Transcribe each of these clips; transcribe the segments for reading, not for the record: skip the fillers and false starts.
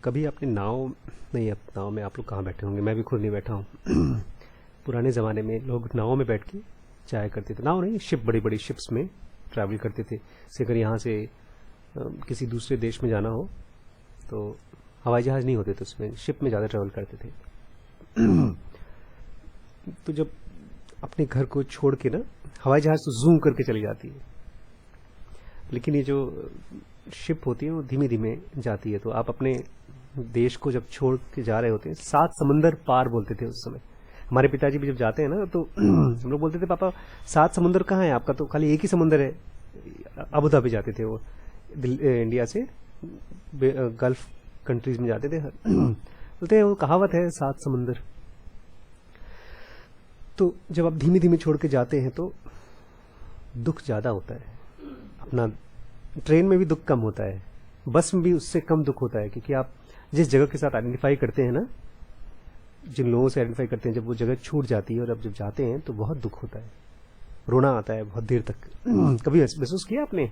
कभी आपने नाव नहीं, अब नाव में आप लोग कहाँ बैठे होंगे, मैं भी खुद नहीं बैठा हूँ। पुराने ज़माने में लोग नाव में बैठ के जाया करते थे। नाव नहीं, शिप, बड़ी बड़ी शिप्स में ट्रैवल करते थे। जैसे अगर यहाँ से किसी दूसरे देश में जाना हो तो हवाई जहाज़ नहीं होते थे, उसमें शिप में ज़्यादा ट्रैवल करते थे। तो जब अपने घर को छोड़ के ना, हवाई जहाज़ तो जूम करके चली जाती है, लेकिन ये जो शिप होती है वो धीमे धीमे जाती है। तो आप अपने देश को जब छोड़ के जा रहे होते हैं, 7 समंदर पार बोलते थे उस समय। हमारे पिताजी भी जब जाते हैं ना तो हम लोग बोलते थे, पापा 7 समुंदर कहाँ है आपका, तो खाली एक ही समुंदर है। अबू धाबी जाते थे वो, इंडिया से गल्फ कंट्रीज में जाते थे। बोलते हैं वो कहावत है 7 समुंदर। तो जब आप धीमे धीमे छोड़ के जाते हैं तो दुख ज्यादा होता है। अपना ट्रेन में भी दुख कम होता है, बस में भी उससे कम दुख होता है, क्योंकि आप जिस जगह के साथ आइडेंटिफाई करते हैं ना, जिन लोगों से आइडेंटिफाई करते हैं, जब वो जगह छूट जाती है और अब जब जाते हैं तो बहुत दुख होता है, रोना आता है बहुत देर तक। कभी महसूस किया आपने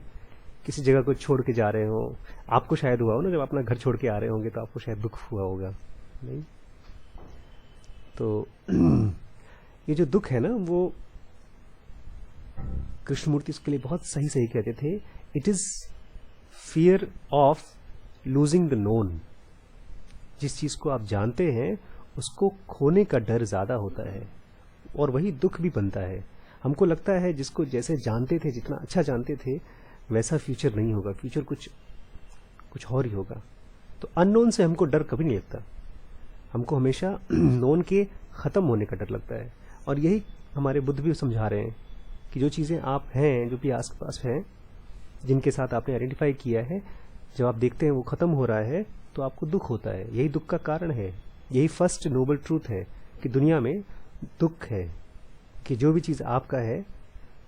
किसी जगह को छोड़ के जा रहे हो? आपको शायद हुआ हो ना, जब अपना घर छोड़ के आ रहे होंगे तो आपको शायद दुख हुआ होगा, नहीं? तो ये जो दुख है ना, वो कृष्णमूर्ति इसके लिए बहुत सही सही कहते थे। It is fear of losing the known. जिस चीज को आप जानते हैं उसको खोने का डर ज्यादा होता है, और वही दुख भी बनता है। हमको लगता है जिसको जैसे जानते थे, जितना अच्छा जानते थे, वैसा फ्यूचर नहीं होगा, फ्यूचर कुछ और ही होगा। तो अननोन से हमको डर कभी नहीं लगता, हमको हमेशा नोन के खत्म होने का डर लगता है। और यही हमारे बुद्ध भी समझा रहे हैं कि जो चीजें आप हैं, जो भी आस पास हैं, जिनके साथ आपने आइडेंटिफाई किया है, जब आप देखते हैं वो खत्म हो रहा है तो आपको दुख होता है। यही दुख का कारण है, यही फर्स्ट नोबल ट्रूथ है कि दुनिया में दुख है, कि जो भी चीज आपका है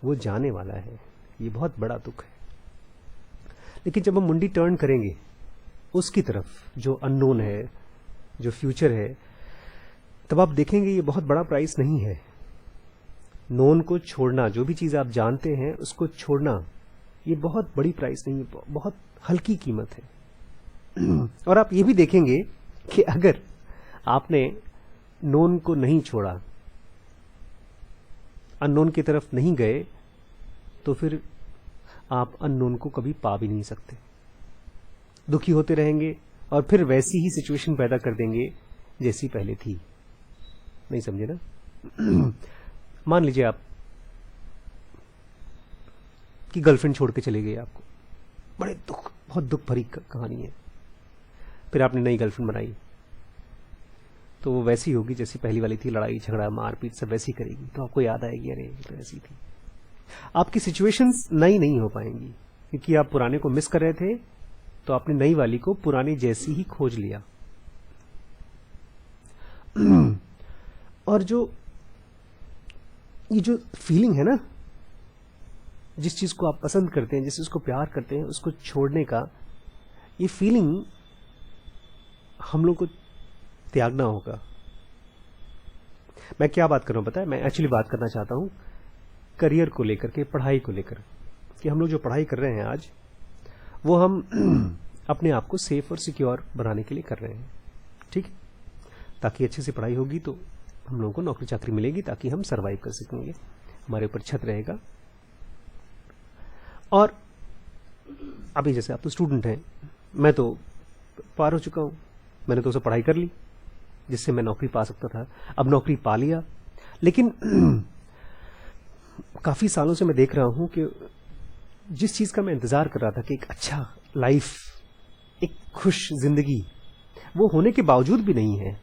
वो जाने वाला है। ये बहुत बड़ा दुख है। लेकिन जब हम मुंडी टर्न करेंगे उसकी तरफ, जो अननोन है, जो फ्यूचर है, तब आप देखेंगे ये बहुत बड़ा प्राइस नहीं है। नोन को छोड़ना, जो भी चीज आप जानते हैं उसको छोड़ना, ये बहुत बड़ी प्राइस नहीं है, बहुत हल्की कीमत है। और आप ये भी देखेंगे कि अगर आपने नोन को नहीं छोड़ा, अननोन की तरफ नहीं गए, तो फिर आप अननोन को कभी पा भी नहीं सकते। दुखी होते रहेंगे और फिर वैसी ही सिचुएशन पैदा कर देंगे जैसी पहले थी। नहीं समझे ना? मान लीजिए आप कि गर्लफ्रेंड छोड़ के चली गई आपको, बड़े दुख, बहुत दुख भरी कहानी है। फिर आपने नई गर्लफ्रेंड बनाई, तो वो वैसी होगी जैसी पहली वाली थी, लड़ाई झगड़ा मारपीट सब वैसी करेगी, तो आपको याद आएगी, अरे तो ऐसी थी। आपकी सिचुएशंस नई नहीं हो पाएंगी, क्योंकि आप पुराने को मिस कर रहे थे, तो आपने नई वाली को पुरानी जैसी ही खोज लिया। और ये जो फीलिंग है ना, जिस चीज को आप पसंद करते हैं, जिस चीज को प्यार करते हैं, उसको छोड़ने का, ये फीलिंग हम लोग को त्यागना होगा। मैं क्या बात कर रहा हूं पता है? मैं एक्चुअली बात करना चाहता हूं करियर को लेकर के, पढ़ाई को लेकर, कि हम लोग जो पढ़ाई कर रहे हैं आज, वो हम अपने आप को सेफ और सिक्योर बनाने के लिए कर रहे हैं, ठीक? ताकि अच्छे से पढ़ाई होगी तो हम लोगों को नौकरी चाकरी मिलेगी, ताकि हम सरवाइव कर सकेंगे, हमारे ऊपर छत रहेगा। और अभी जैसे आप तो स्टूडेंट हैं, मैं तो पार हो चुका हूं, मैंने तो उसे पढ़ाई कर ली जिससे मैं नौकरी पा सकता था। अब नौकरी पा लिया, लेकिन काफी सालों से मैं देख रहा हूं कि जिस चीज का मैं इंतजार कर रहा था कि एक अच्छा लाइफ, एक खुश जिंदगी, वो होने के बावजूद भी नहीं है।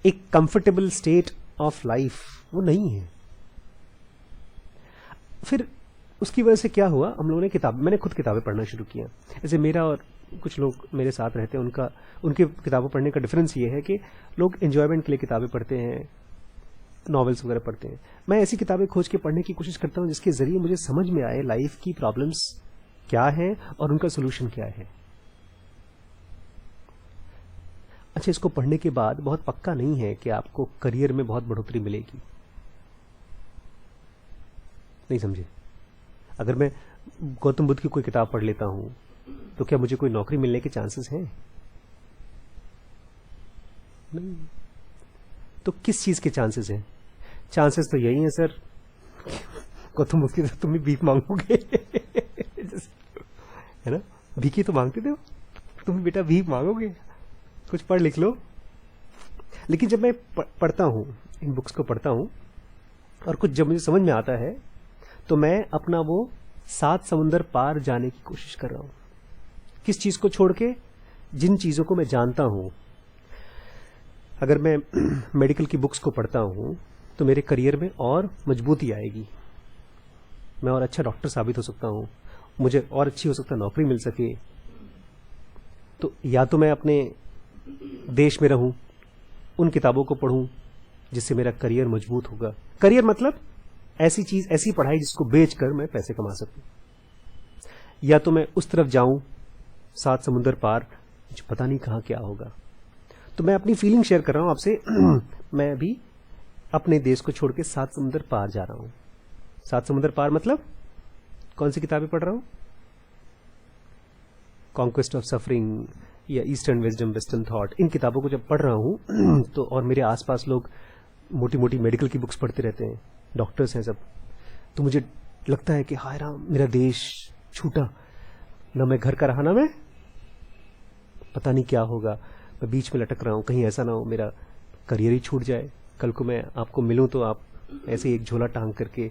एक कंफर्टेबल स्टेट ऑफ लाइफ वो नहीं है। फिर उसकी वजह से क्या हुआ, हम लोगों ने मैंने खुद किताबें पढ़ना शुरू किया। जैसे मेरा और कुछ लोग मेरे साथ रहते हैं, उनके किताबों पढ़ने का डिफरेंस ये है कि लोग एंजॉयमेंट के लिए किताबें पढ़ते हैं, नॉवेल्स वगैरह पढ़ते हैं। मैं ऐसी किताबें खोज के पढ़ने की कोशिश करता हूं जिसके जरिए मुझे समझ में आए लाइफ की प्रॉब्लम्स क्या है और उनका सोल्यूशन क्या है। अच्छा, इसको पढ़ने के बाद बहुत पक्का नहीं है कि आपको करियर में बहुत बढ़ोतरी मिलेगी। नहीं समझे? अगर मैं गौतम बुद्ध की कोई किताब पढ़ लेता हूं तो क्या मुझे कोई नौकरी मिलने के चांसेस हैं? नहीं। तो किस चीज के चांसेस हैं? चांसेस तो यही है सर को तुम उसकी तुम भी भीख मांगोगे है ना, भीख ही तो मांगते थे, तुम बेटा भीख मांगोगे, कुछ पढ़ लिख लो। लेकिन जब मैं पढ़ता हूं, इन बुक्स को पढ़ता हूं, और कुछ जब मुझे समझ में आता है, तो मैं अपना वो 7 समुंदर पार जाने की कोशिश कर रहा हूं। किस चीज को छोड़ के? जिन चीजों को मैं जानता हूं। अगर मैं मेडिकल की बुक्स को पढ़ता हूं तो मेरे करियर में और मजबूती आएगी, मैं और अच्छा डॉक्टर साबित हो सकता हूं, मुझे और अच्छी हो सकता है नौकरी मिल सके। तो या तो मैं अपने देश में रहूं, उन किताबों को पढ़ूं जिससे मेरा करियर मजबूत होगा। करियर मतलब ऐसी चीज, ऐसी पढ़ाई जिसको बेचकर मैं पैसे कमा सकूं। या तो मैं उस तरफ जाऊं 7 समुंदर पार, मुझे पता नहीं कहां क्या होगा। तो मैं अपनी फीलिंग शेयर कर रहा हूं आपसे मैं अभी अपने देश को छोड़ के 7 समुंदर पार जा रहा हूं। 7 समुंदर पार मतलब कौन सी किताबें पढ़ रहा हूं? कॉन्क्वेस्ट ऑफ सफरिंग या ईस्टर्न विजडम वेस्टर्न थॉट, इन किताबों को जब पढ़ रहा हूं तो और मेरे आसपास लोग मोटी मोटी मेडिकल की बुक्स पढ़ते रहते हैं, डॉक्टर्स हैं सब, तो मुझे लगता है कि हाय राम, मेरा देश छूटा, ना मैं घर का रहा, ना मैं, पता नहीं क्या होगा, मैं बीच में लटक रहा हूं, कहीं ऐसा ना हो मेरा करियर ही छूट जाए, कल को मैं आपको मिलूं तो आप ऐसे एक झोला टांग करके।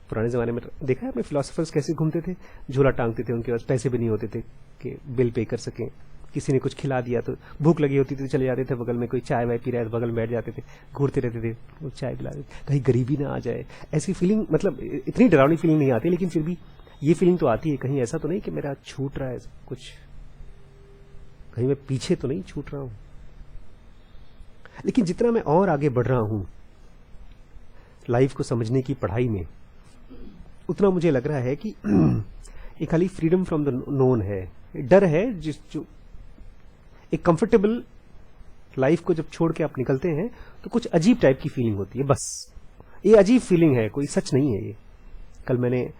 पुराने जमाने में देखा है आपने फिलोसोफर्स कैसे घूमते थे, झोला टांगते थे, उनके पास पैसे भी नहीं होते थे कि बिल पे कर सकें, किसी ने कुछ खिला दिया तो भूख लगी होती थी तो चले जाते थे बगल में, कोई चाय वाय पी रहा है बगल में बैठ जाते थे, घूरते रहते थे, वो चाय पिला देते, कहीं गरीबी ना आ जाए। ऐसी फीलिंग, मतलब इतनी डरावनी फीलिंग नहीं आती, लेकिन फिर भी ये फीलिंग तो आती है, कहीं ऐसा तो नहीं कि मेरा छूट रहा है कुछ, कहीं मैं पीछे तो नहीं छूट रहा हूं। लेकिन जितना मैं और आगे बढ़ रहा हूं लाइफ को समझने की पढ़ाई में, उतना मुझे लग रहा है कि एक खाली फ्रीडम फ्रॉम द नोन है, डर है, जो एक कंफर्टेबल लाइफ को जब छोड़ के आप निकलते हैं तो कुछ अजीब टाइप की फीलिंग होती है। बस ये अजीब फीलिंग है, कोई सच नहीं है। ये कल मैंने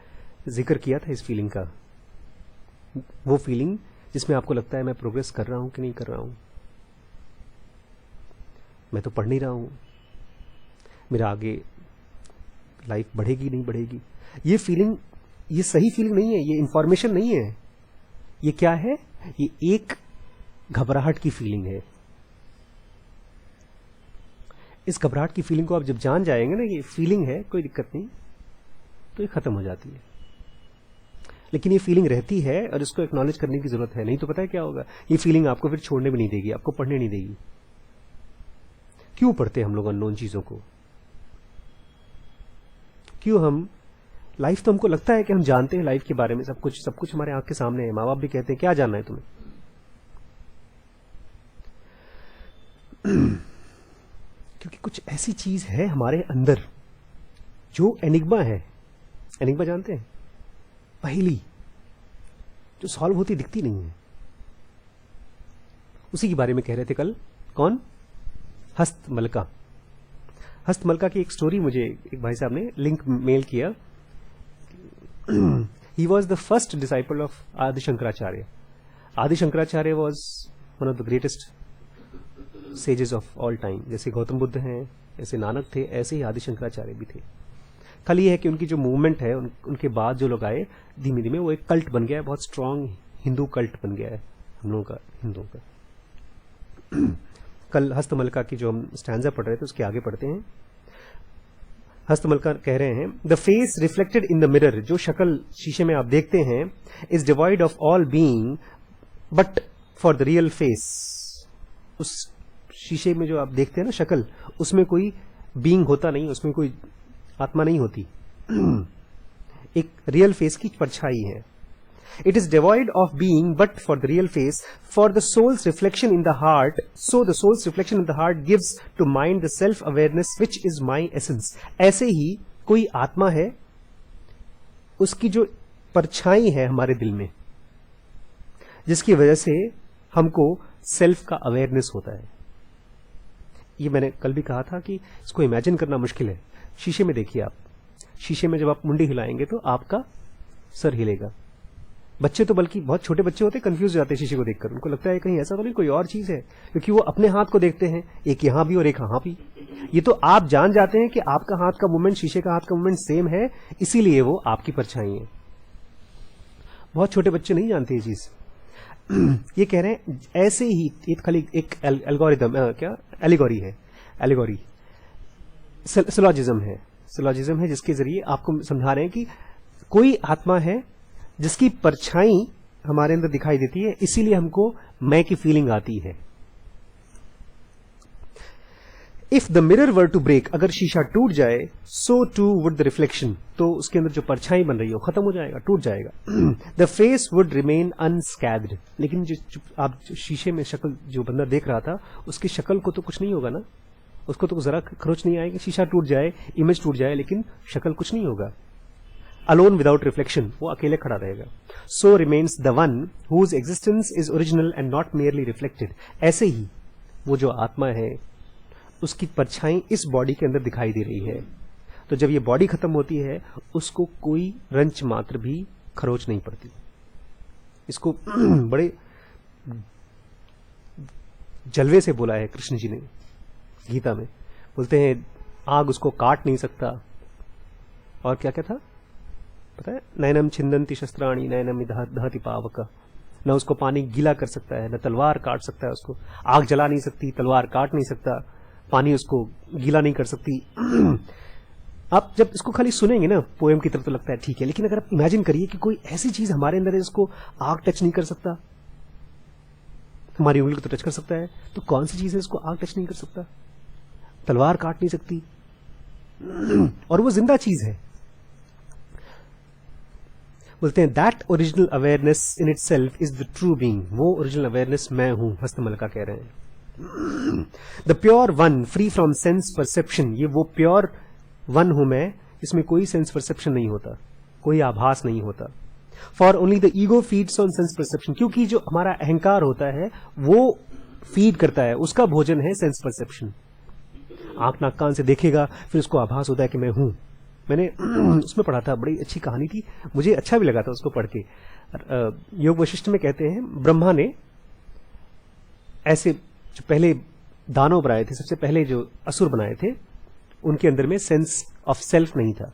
जिक्र किया था इस फीलिंग का, वो फीलिंग जिसमें आपको लगता है मैं प्रोग्रेस कर रहा हूं कि नहीं कर रहा हूं, मैं तो पढ़ नहीं रहा हूं, मेरा आगे लाइफ बढ़ेगी नहीं बढ़ेगी। ये फीलिंग, ये सही फीलिंग नहीं है, ये इंफॉर्मेशन नहीं है। ये क्या है? ये एक घबराहट की फीलिंग है। इस घबराहट की फीलिंग को आप जब जान जाएंगे ना, ये फीलिंग है, कोई दिक्कत नहीं, तो ये खत्म हो जाती है। लेकिन ये फीलिंग रहती है और इसको एक्नॉलेज करने की जरूरत है, नहीं तो पता है क्या होगा, ये फीलिंग आपको फिर छोड़ने भी नहीं देगी, आपको पढ़ने नहीं देगी। क्यों पढ़ते हम लोग अननोन चीजों को? क्यों हम लाइफ, तो हमको लगता है कि हम जानते हैं लाइफ के बारे में सब कुछ हमारे आंख के सामने है, माँ बाप भी कहते हैं क्या जानना है तुम्हें। क्योंकि कुछ ऐसी चीज है हमारे अंदर जो एनिग्मा है। एनिग्मा जानते हैं? पहेली जो सॉल्व होती दिखती नहीं है, उसी के बारे में कह रहे थे कल। कौन? हस्तमलका। हस्तमलका की एक स्टोरी मुझे एक भाई साहब ने लिंक मेल किया। He was the first disciple of Adi Shankaracharya. Adi Shankaracharya was one of the greatest sages of all time. जैसे गौतम बुद्ध हैं, ऐसे नानक थे, ऐसे ही आदि शंकराचार्य भी थे। खाली ये है कि उनकी जो मूवमेंट है, उनके बाद जो लोग आए, धीमे धीमे वो एक कल्ट बन गया है, बहुत स्ट्रांग हिंदू कल्ट बन गया है हम लोगों का, हिंदुओं का। कल हस्तमलका की जो हम स्टैंजा पढ़ रहे थे उसके आगे पढ़ते हैं। हस्तमलका कह रहे हैं, the face reflected in the mirror, जो शक्ल शीशे में आप देखते हैं, is divide of all being but for the real face. उस शीशे में जो आप देखते हैं ना शक्ल, उसमें कोई बीइंग होता नहीं, उसमें कोई आत्मा नहीं होती, एक रियल फेस की परछाई है। It is devoid of being but for the real face, for the soul's reflection in the heart, so the soul's reflection in the heart gives to mind the self-awareness which is my essence. ऐसे ही कोई आत्मा है, उसकी जो परछाई है हमारे दिल में, जिसकी वजह से हमको सेल्फ का अवेयरनेस होता है। ये मैंने कल भी कहा था कि इसको इमेजिन करना मुश्किल है। शीशे में देखिए आप, शीशे में जब आप मुंडी हिलाएंगे तो आपका सर हिलेगा, बच्चे तो बल्कि बहुत छोटे बच्चे होते हैं, कंफ्यूज हो जाते हैं शीशे को देखकर, उनको लगता है कहीं ऐसा तो नहीं कोई और चीज है, क्योंकि वो अपने हाथ को देखते हैं, एक यहाँ भी और एक यहाँ भी। ये तो आप जान जाते हैं कि आपका हाथ का मूवमेंट शीशे का हाथ का मूवमेंट सेम है, इसीलिए वो आपकी परछाई है। बहुत छोटे बच्चे नहीं जानते ये चीज। ये कह रहे हैं ऐसे ही एक खाली एक एल्गोरिदम क्या एलिगोरी है, एलिगोरी सिलोजिज्म है, सिलोजिज्म है जिसके जरिए आपको समझा रहे हैं कि कोई आत्मा है जिसकी परछाई हमारे अंदर दिखाई देती है, इसीलिए हमको मैं की फीलिंग आती है। If the mirror were to break, अगर शीशा टूट जाए, so too would the reflection, तो उसके अंदर जो परछाई बन रही हो खत्म हो जाएगा, टूट जाएगा। द फेस वुड रिमेन अनस्कैथ्ड, लेकिन आप शीशे में शक्ल जो बंदा देख रहा था उसकी शक्ल को तो कुछ नहीं होगा ना, उसको तो जरा खरोच नहीं आएगी। शीशा टूट जाए, इमेज टूट जाए, लेकिन शक्ल कुछ नहीं होगा। अलोन विदाउट रिफ्लेक्शन, वो अकेले खड़ा रहेगा। So remains the one whose existence is original and not merely reflected, ऐसे ही वो जो आत्मा है उसकी परछाई इस बॉडी के अंदर दिखाई दे रही है। तो जब ये बॉडी खत्म होती है उसको कोई रंच मात्र भी खरोच नहीं पड़ती। इसको बड़े जलवे से बोला है कृष्ण जी ने गीता में, बोलते हैं आग उसको काट नहीं सकता, और क्या क्या था पता है, नैनम छिंदंती शस्त्राणी नैनम दहति पावक, न उसको पानी गीला कर सकता है, न तलवार काट सकता है उसको, आग जला नहीं सकती, तलवार काट नहीं सकता, पानी उसको गीला नहीं कर सकती। आप जब इसको खाली सुनेंगे ना पोएम की तरफ तो लगता है ठीक है, लेकिन अगर आप इमेजिन करिए कि कोई ऐसी चीज हमारे अंदर है जिसको आग टच नहीं कर सकता, हमारी उंगली को तो टच कर सकता है, तो कौन सी चीज है जिसको आग टच नहीं कर सकता, तलवार काट नहीं सकती, और वो जिंदा चीज है। बोलते हैं that original awareness in itself is the true being, वो ओरिजिनल अवेयरनेस मैं हूं, हस्तमलका कह रहे हैं। The pure one free from sense perception, ये वो प्योर वन हूं मैं, इसमें कोई सेंस परसेप्शन नहीं होता, कोई आभास नहीं होता। For only the ego feeds on sense perception, क्योंकि जो हमारा अहंकार होता है वो फीड करता है, उसका भोजन है सेंस परसेप्शन। आंख नाक कान से देखेगा, फिर उसको आभास होता है कि मैं हूं। मैंने उसमें पढ़ा था, बड़ी अच्छी कहानी थी, मुझे अच्छा भी लगा था उसको पढ़ के। योग वशिष्ठ में कहते हैं ब्रह्मा ने ऐसे जो पहले दानव बनाए थे, सबसे पहले जो असुर बनाए थे, उनके अंदर में सेंस ऑफ सेल्फ नहीं था,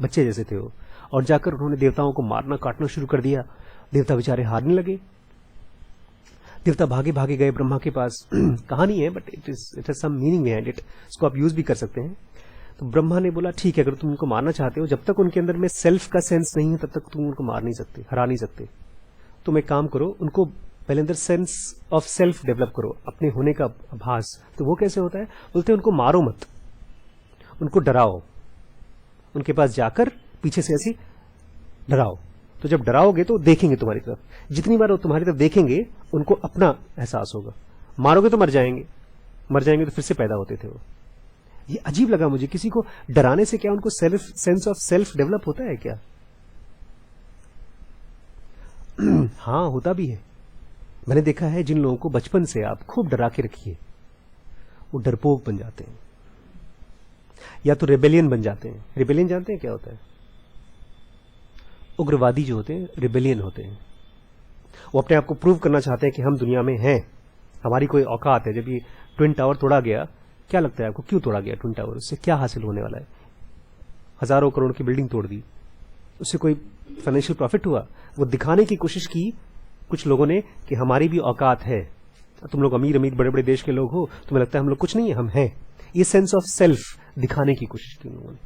बच्चे जैसे थे वो, और जाकर उन्होंने देवताओं को मारना काटना शुरू कर दिया। देवता बेचारे हारने लगे, देवता भागे भागे गए ब्रह्मा के पास। कहानी है but it has some meaning behind it, इसको आप यूज भी कर सकते हैं। तो ब्रह्मा ने बोला ठीक है, अगर तुम उनको मारना चाहते हो, जब तक उनके अंदर में सेल्फ का सेंस नहीं है तब तक तुम उनको मार नहीं सकते, हरा नहीं सकते। तुम एक काम करो, उनको पहले अंदर सेंस ऑफ सेल्फ डेवलप करो, अपने होने का आभास। तो वो कैसे होता है, बोलते हैं उनको मारो मत, उनको डराओ, उनके पास जाकर पीछे से ऐसी डराओ। तो जब डराओगे तो देखेंगे तुम्हारी तरफ, जितनी बार वो तुम्हारी तरफ देखेंगे उनको अपना एहसास होगा। मारोगे तो मर जाएंगे, मर जाएंगे तो फिर से पैदा होते थे वो। ये अजीब लगा मुझे, किसी को डराने से क्या उनको सेंस ऑफ सेल्फ डेवलप होता है क्या? हाँ होता भी है। मैंने देखा है जिन लोगों को बचपन से आप खूब डरा के रखिए वो डरपोक बन जाते हैं, या तो रेबेलियन बन जाते हैं। रेबेलियन जानते हैं क्या होता है? उग्रवादी जो होते हैं रिबेलियन होते हैं, वो अपने आप को प्रूव करना चाहते हैं कि हम दुनिया में हैं, हमारी कोई औकात है। जब ये ट्विन टावर तोड़ा गया, क्या लगता है आपको क्यों तोड़ा गया ट्विन टावर? उससे क्या हासिल होने वाला है? हजारों करोड़ की बिल्डिंग तोड़ दी, उससे कोई फाइनेंशियल प्रॉफिट हुआ? वो दिखाने की कोशिश की कुछ लोगों ने कि हमारी भी औकात है, तुम लोग अमीर अमीर बड़े बड़े देश के लोग हो, तुम्हें लगता है हम लोग कुछ नहीं है, हम हैं। ये सेंस ऑफ सेल्फ दिखाने की कोशिश की लोगों ने।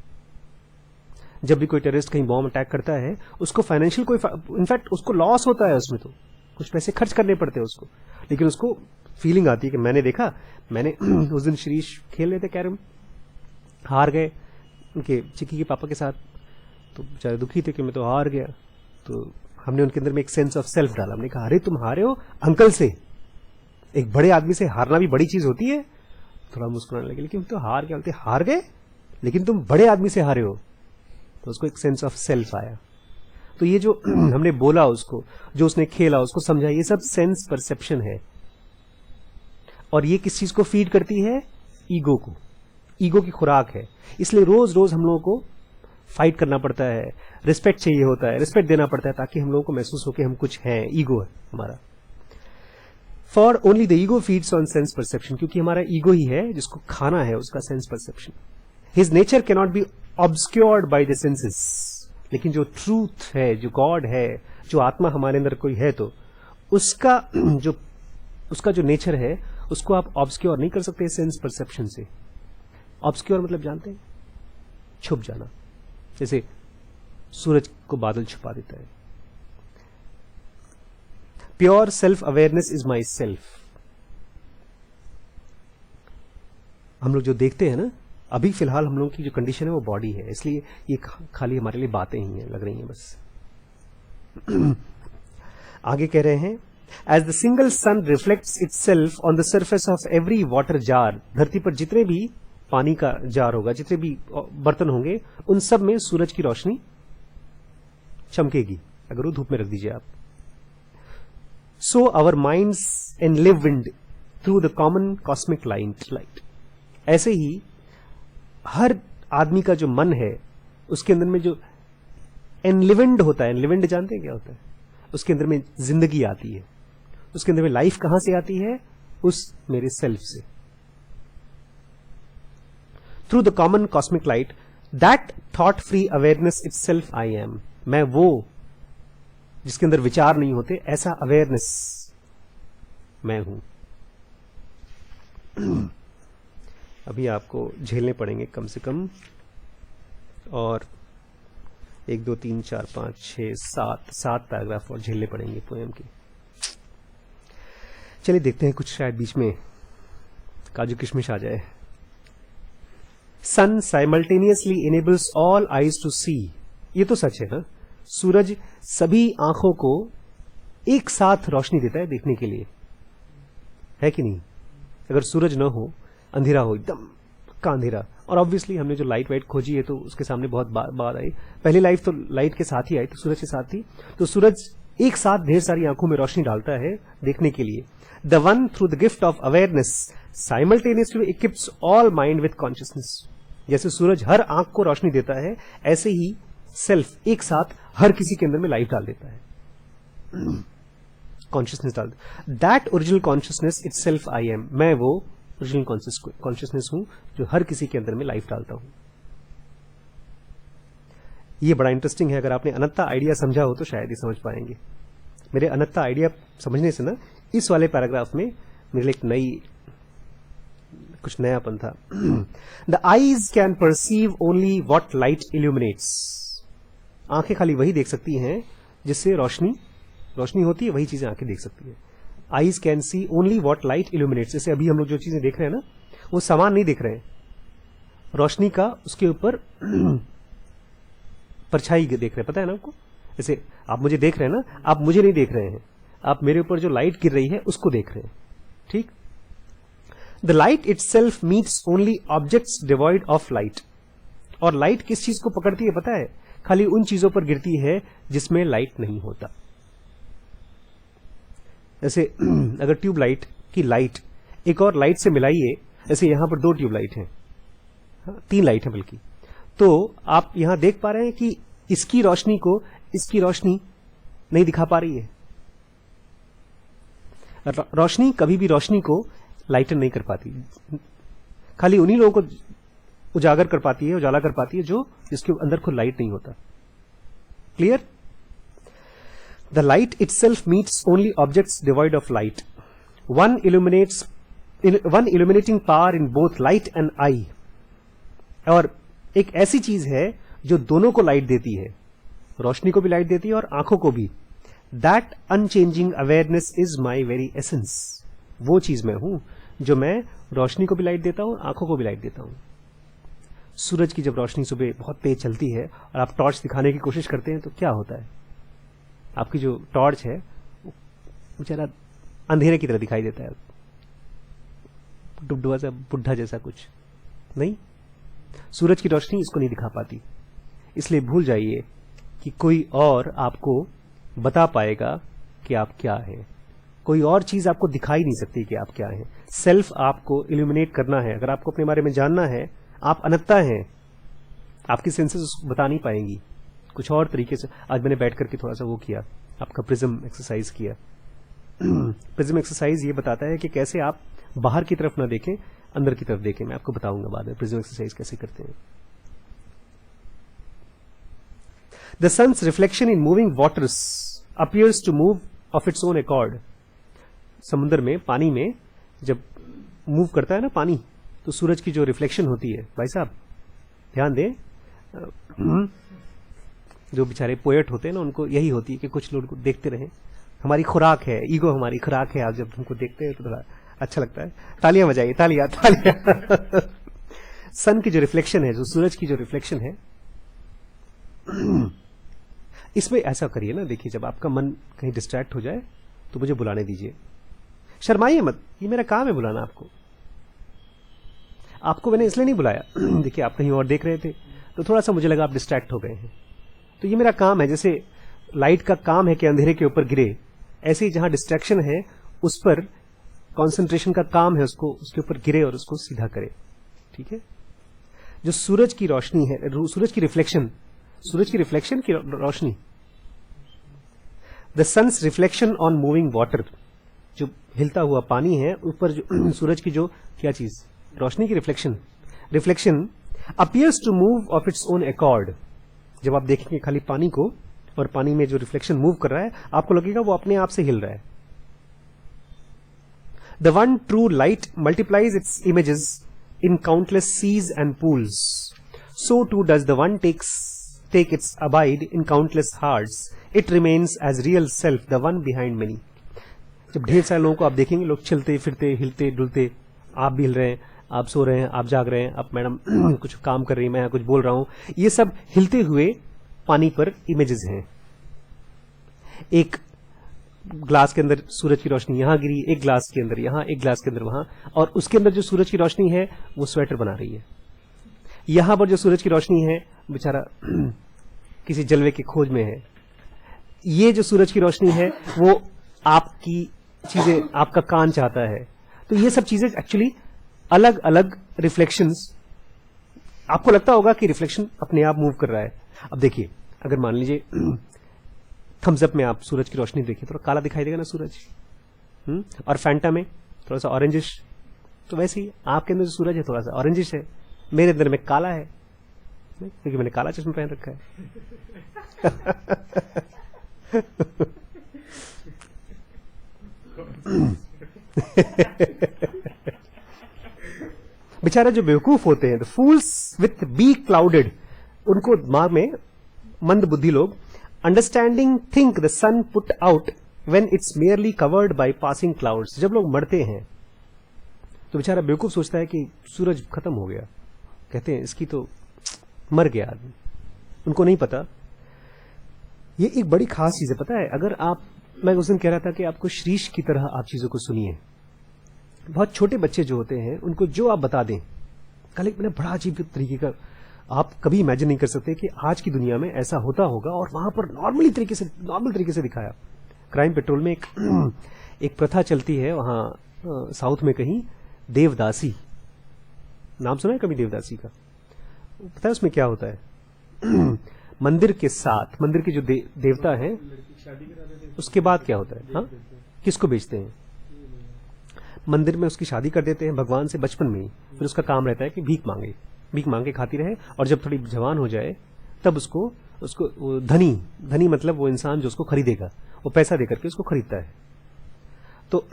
जब भी कोई टेररिस्ट कहीं बॉम्ब अटैक करता है, उसको फाइनेंशियल कोई इनफैक्ट उसको लॉस होता है, उसमें तो कुछ पैसे खर्च करने पड़ते हैं उसको, लेकिन उसको फीलिंग आती है कि मैंने देखा, मैंने उस दिन श्रीश खेल रहे थे कैरम, हार गए उनके चिक्की के पापा के साथ, तो बेचारे दुखी थे कि मैं तो हार गया। तो हमने उनके अंदर में एक सेंस ऑफ सेल्फ डाला, हमने कहा अरे तुम हारे हो अंकल से, एक बड़े आदमी से हारना भी बड़ी चीज होती है। थोड़ा मुस्कुराने लगे, लेकिन तो हार क्या, बोलते हार गए लेकिन तुम बड़े आदमी से हारे हो। तो उसको एक सेंस ऑफ सेल्फ आया। तो ये जो हमने बोला उसको, जो उसने खेला उसको समझा, ये सब सेंस परसेप्शन है। और ये किस चीज को फीड करती है? ईगो को, ईगो की खुराक है। इसलिए रोज रोज हम लोगों को फाइट करना पड़ता है, रिस्पेक्ट चाहिए होता है, रिस्पेक्ट देना पड़ता है ताकि हम लोगों को महसूस हो कि हम कुछ हैं, ईगो है हमारा। For only the ego feeds on sense perception, क्योंकि हमारा ईगो ही है जिसको खाना है उसका sense perception. His nature can not be obscured by the senses, लेकिन जो ट्रूथ है, जो गॉड है, जो आत्मा हमारे अंदर कोई है, तो उसका जो नेचर है उसको आप ऑब्सक्योर नहीं कर सकते सेंस परसेप्शन से। ऑब्सक्योर मतलब जानते हैं, छुप जाना, जैसे सूरज को बादल छुपा देता है। Pure self awareness is my self. हम लोग जो देखते हैं ना, अभी फिलहाल हम लोग की जो कंडीशन है वो बॉडी है, इसलिए ये खाली हमारे लिए बातें ही हैं, लग रही हैं बस। आगे कह रहे हैं, as the single sun reflects itself on the surface of every water jar, धरती पर जितने भी पानी का जार होगा, जितने भी बर्तन होंगे, उन सब में सूरज की रोशनी चमकेगी अगर वो धूप में रख दीजिए आप। So our minds enlivened through the common cosmic light. ऐसे ही हर आदमी का जो मन है उसके अंदर में जो एनलिवेंड होता है, एनलिवेंड जानते हैं क्या होता है? उसके अंदर में जिंदगी आती है, उसके अंदर में लाइफ कहां से आती है? उस मेरे सेल्फ से। Through the common cosmic light that thought free awareness itself I am. मैं वो जिसके अंदर विचार नहीं होते, ऐसा अवेयरनेस मैं हूं। अभी आपको झेलने पड़ेंगे कम से कम, और 1 2 3 4 5 6 7 पैराग्राफ और झेलने पड़ेंगे पोएम के। चलिए देखते हैं, कुछ शायद बीच में काजू किशमिश आ जाए। Sun simultaneously enables all eyes to see. ये तो सच है ना, सूरज सभी आंखों को एक साथ रोशनी देता है देखने के लिए, है कि नहीं? अगर सूरज न हो, अंधेरा हो, एकदम पक्का अंधेरा, और ऑब्वियसली हमने जो लाइट वाइट खोजी है तो उसके सामने बहुत बात आई। पहली लाइफ तो लाइट के साथ ही आई, तो सूरज के साथ थी, तो सूरज एक साथ ढेर सारी आंखों में रोशनी डालता है देखने के लिए। The one through the gift of awareness simultaneously equips all mind with consciousness. जैसे सूरज हर आंख को रोशनी देता है, ऐसे ही सेल्फ एक साथ हर किसी के अंदर में लाइट डाल देता है, कॉन्शियसनेस डाल। That original consciousness it self I am. मैं वो ओरिजिनल कॉन्शियसनेस हूं जो हर किसी के अंदर में लाइफ डालता हूं। ये बड़ा इंटरेस्टिंग है, अगर आपने अनंता आइडिया समझा हो तो शायद ही समझ पाएंगे। मेरे अनंता आइडिया समझने से ना, इस वाले पैराग्राफ में मेरे लिए कुछ नयापन था। The eyes can perceive only what light illuminates. आंखें खाली वही देख सकती हैं जिससे रोशनी होती है, वही चीजें आंखें देख सकती है। Eyes can see only what light illuminates. जैसे अभी हम लोग जो चीजें देख रहे हैं ना, वो सामान नहीं देख रहे हैं, रोशनी का उसके ऊपर परछाई देख रहे हैं, पता है ना आपको? जैसे आप मुझे देख रहे हैं ना, आप मुझे नहीं देख रहे हैं, आप मेरे ऊपर जो लाइट गिर रही है उसको देख रहे हैं, ठीक? The light itself meets only objects devoid of light. और लाइट किस चीज को पकड़ती है पता है? खाली उन चीजों पर गिरती है जिसमें लाइट नहीं होता। जैसे अगर ट्यूबलाइट की लाइट एक और लाइट से मिलाइए, जैसे यहां पर 2 ट्यूबलाइट हैं, 3 लाइट है बल्कि, तो आप यहां देख पा रहे हैं कि इसकी रोशनी को इसकी रोशनी नहीं दिखा पा रही है। रोशनी कभी भी रोशनी को लाइटन नहीं कर पाती, खाली उन्हीं लोगों को उजाला कर पाती है जो जिसके अंदर खुद लाइट नहीं होता। Clear? The light itself meets only objects devoid of light. One illuminating power in both light and I. और एक ऐसी चीज है जो दोनों को लाइट देती है, रोशनी को भी लाइट देती है और आंखों को भी। That unchanging awareness is my very essence. वो चीज मैं हूं जो मैं रोशनी को भी लाइट देता हूं, आंखों को भी लाइट देता हूं। सूरज की जब रोशनी सुबह बहुत तेज चलती है और आप टॉर्च दिखाने की कोशिश करते हैं तो क्या होता है? आपकी जो टॉर्च है वो जरा अंधेरे की तरह दिखाई देता है, डुबडुबा सा, बुढ़ा जैसा कुछ नहीं। सूरज की रोशनी इसको नहीं दिखा पाती, इसलिए भूल जाइए कि कोई और आपको बता पाएगा कि आप क्या हैं। कोई और चीज आपको दिखाई नहीं सकती कि आप क्या हैं। सेल्फ आपको इल्यूमिनेट करना है। अगर आपको अपने बारे में जानना है, आप अनंता हैं, आपकी सेंसेस उसको बता नहीं पाएंगी। कुछ और तरीके से आज मैंने बैठ करके थोड़ा सा वो किया, आपका प्रिज्म एक्सरसाइज किया। प्रिज्म एक्सरसाइज ये बताता है कि कैसे आप बाहर की तरफ ना देखें, अंदर की तरफ देखें। मैं आपको बताऊंगा बाद में प्रिज्म एक्सरसाइज कैसे करते हैं। The sun's reflection in moving waters appears to move of its own accord. समुद्र में, पानी में जब मूव करता है ना पानी, तो सूरज की जो रिफ्लेक्शन होती है, भाई साहब ध्यान दें, जो बेचारे पोएट होते हैं ना, उनको यही होती है कि कुछ लोग देखते रहें। हमारी खुराक है, ईगो हमारी खुराक है। आप जब उनको देखते हैं तो थोड़ा अच्छा लगता है। तालियां बजाइए, तालियां तालियां। सन की जो रिफ्लेक्शन है, जो सूरज की जो रिफ्लेक्शन है, इसमें ऐसा करिए ना, देखिए जब आपका मन कहीं डिस्ट्रैक्ट हो जाए तो मुझे बुलाने दीजिए, शर्माइए मत, ये मेरा काम है बुलाना आपको। आपको मैंने इसलिए नहीं बुलाया, देखिए आप कहीं और देख रहे थे तो थोड़ा सा मुझे लगा आप डिस्ट्रैक्ट हो गए हैं, तो ये मेरा काम है। जैसे लाइट का काम है कि अंधेरे के ऊपर गिरे, ऐसे ही जहां डिस्ट्रैक्शन है उस पर कंसंट्रेशन का काम है, उसको उसके ऊपर गिरे और उसको सीधा करे। ठीक है। जो सूरज की रोशनी है, सूरज की रिफ्लेक्शन, सूरज की रिफ्लेक्शन की रोशनी, the sun's reflection on moving water, जो हिलता हुआ पानी है ऊपर, जो सूरज की जो क्या चीज, रोशनी की reflection, reflection appears to move of its own accord. जब आप देखेंगे खाली पानी को और पानी में जो रिफ्लेक्शन मूव कर रहा है, आपको लगेगा वो अपने आप से हिल रहा है। The one true light multiplies its images in countless seas and pools, so too does the one take its abide in countless hearts. It remains as real self, the one behind many. जब ढेर सारे लोगों को आप देखेंगे, लोग चलते फिरते हिलते डुलते, आप भी हिल रहे हैं, आप सो रहे हैं, आप जाग रहे हैं, आप मैडम कुछ काम कर रही है, मैं कुछ बोल रहा हूं, ये सब हिलते हुए पानी पर इमेजेस हैं। एक ग्लास के अंदर सूरज की रोशनी यहां गिरी, एक ग्लास के अंदर यहां, एक ग्लास के अंदर वहां, और उसके अंदर जो सूरज की रोशनी है वो स्वेटर बना रही है। यहां पर जो सूरज की रोशनी है बेचारा किसी जलवे की खोज में है। ये जो सूरज की रोशनी है वो आपकी चीजें, आपका कान चाहता है। तो ये सब चीजें एक्चुअली अलग अलग रिफ्लेक्शंस, आपको लगता होगा कि रिफ्लेक्शन अपने आप मूव कर रहा है। अब देखिए, अगर मान लीजिए थम्स अप में आप सूरज की रोशनी देखिए, थोड़ा काला दिखाई देगा ना सूरज, और फैंटा में थोड़ा सा ऑरेंजिश, तो वैसे ही आपके अंदर जो सूरज है थोड़ा सा ऑरेंजिश है, मेरे अंदर में काला है, क्योंकि मैंने काला चश्मा पहन रखा है। बेचारे जो बेवकूफ होते हैं, the fools with beclouded, उनको दिमाग में, मंद बुद्धि लोग, understanding think the sun put out when it's merely covered by passing clouds. जब लोग मरते हैं तो बेचारा बेवकूफ सोचता है कि सूरज खत्म हो गया, कहते हैं इसकी तो मर गया आदमी, उनको नहीं पता ये एक बड़ी खास चीज है। पता है, अगर आप, मैं उस दिन कह रहा था कि आपको श्रीश की तरह आप चीजों को सुनिए। बहुत छोटे बच्चे जो होते हैं उनको जो आप बता दें, कल एक मैंने बड़ा अजीब तरीके का, आप कभी इमेजिन नहीं कर सकते कि आज की दुनिया में ऐसा होता होगा, और वहां पर नॉर्मल तरीके से दिखाया। क्राइम पेट्रोल में एक प्रथा चलती है वहां साउथ में कहीं, देवदासी, नाम सुना है कभी देवदासी का? पता है उसमें क्या होता है? मंदिर के साथ, मंदिर के जो देवता हैं, उसके बाद क्या होता है? हाँ, किसको बेचते हैं? मंदिर में उसकी शादी कर देते हैं भगवान से बचपन में ही, फिर उसका काम रहता है कि भीख मांग के खाती रहे, और जब थोड़ी जवान हो जाए तब उसको धनी मतलब वो इंसान जो उसको खरीदेगा, वो पैसा देकर के उसको खरीदता है। तो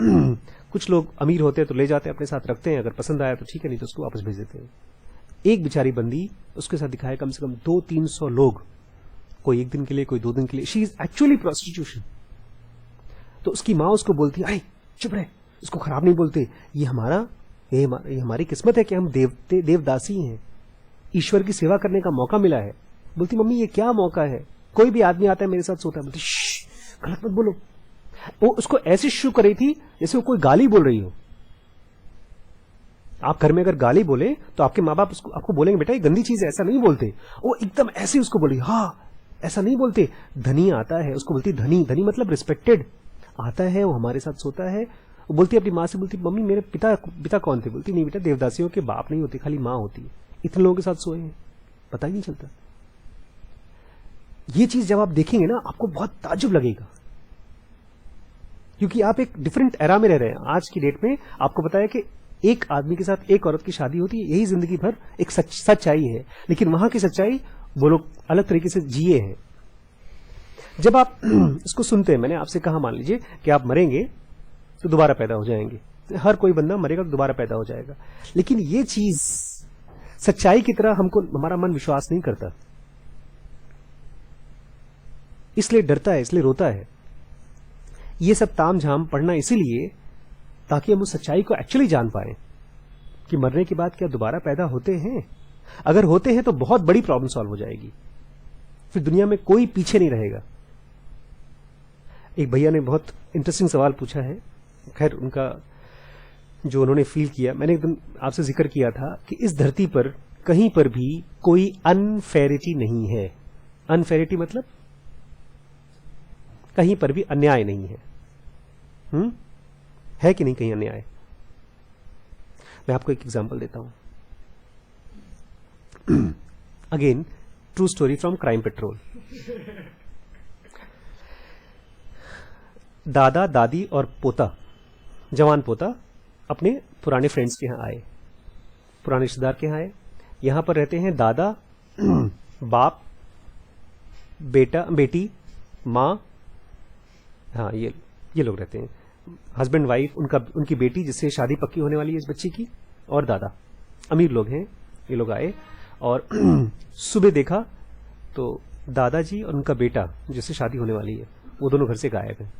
कुछ लोग अमीर होते हैं तो ले जाते हैं अपने साथ, रखते हैं, अगर पसंद आया तो ठीक है, नहीं तो उसको वापस भेज देते हैं। एक बेचारी बंदी, उसके साथ दिखाया कम से कम 200-300 लोग, कोई एक दिन के लिए, कोई 2 दिन के लिए। She is actually prostitution. तो उसकी माँ उसको बोलती है, अरे चुप रहे, इसको खराब नहीं बोलते, ये हमारी किस्मत है कि हम देवदासी हैं, ईश्वर की सेवा करने का मौका मिला है। बोलती मम्मी ये क्या मौका है, कोई भी आदमी आता है मेरे साथ सोता है। बोलती गलत मत बोलो। वो उसको ऐसे शुरू कर रही थी जैसे वो कोई गाली बोल रही हो। आप घर में अगर गाली बोले तो आपके माँ बाप आपको बोलेंगे बेटा ये गंदी चीज है, ऐसा नहीं बोलते। वो एकदम ऐसे उसको बोली, हाँ ऐसा नहीं बोलते। धनी आता है, उसको बोलती धनी मतलब रिस्पेक्टेड आता है, वो हमारे साथ सोता है। वो बोलती अपनी माँ से, बोलती मम्मी मेरे पिता कौन थे? बोलती नहीं बेटा, देवदासियों के बाप नहीं होते, खाली माँ होती है, इतने लोगों के साथ सोए हैं। पता ही नहीं चलता। ये चीज जब आप देखेंगे ना, आपको बहुत ताज्जुब लगेगा, क्योंकि आप एक डिफरेंट एरा में रह रहे हैं। आज की डेट में आपको पता है कि एक आदमी के साथ एक औरत की शादी होती है, यही जिंदगी भर एक सच्चाई है, लेकिन वहां की सच्चाई वो लोग अलग तरीके से जिए हैं। जब आप इसको सुनते हैं, मैंने आपसे कहा मान लीजिए कि आप मरेंगे तो दोबारा पैदा हो जाएंगे, हर कोई बंदा मरेगा तो दोबारा पैदा हो जाएगा, लेकिन ये चीज सच्चाई की तरह हमको हमारा मन विश्वास नहीं करता, इसलिए डरता है, इसलिए रोता है। ये सब ताम झाम पढ़ना इसीलिए ताकि हम उस सच्चाई को एक्चुअली जान पाए कि मरने के बाद क्या दोबारा पैदा होते हैं। अगर होते हैं तो बहुत बड़ी प्रॉब्लम सॉल्व हो जाएगी, फिर दुनिया में कोई पीछे नहीं रहेगा। एक भैया ने बहुत इंटरेस्टिंग सवाल पूछा है, खैर उनका जो उन्होंने फील किया, मैंने एकदम आपसे जिक्र किया था कि इस धरती पर कहीं पर भी कोई अनफेरिटी नहीं है। अनफेरिटी मतलब कहीं पर भी अन्याय नहीं है। है कि नहीं कहीं अन्याय? मैं आपको एक एग्जांपल देता हूं। Again true story from crime petrol. दादा दादी और पोता, जवान पोता अपने पुराने फ्रेंड्स के यहां आए, पुराने रिश्तेदार के यहां आए। यहां पर रहते हैं दादा, बाप, बेटा, बेटी, मां, हाँ ये लोग रहते हैं, हस्बैंड वाइफ, उनकी बेटी जिससे शादी पक्की होने वाली है इस बच्ची की, और दादा। अमीर लोग हैं ये लोग आए, और सुबह देखा तो दादाजी और उनका बेटा जिससे शादी होने वाली है वो दोनों घर से गायब हैं।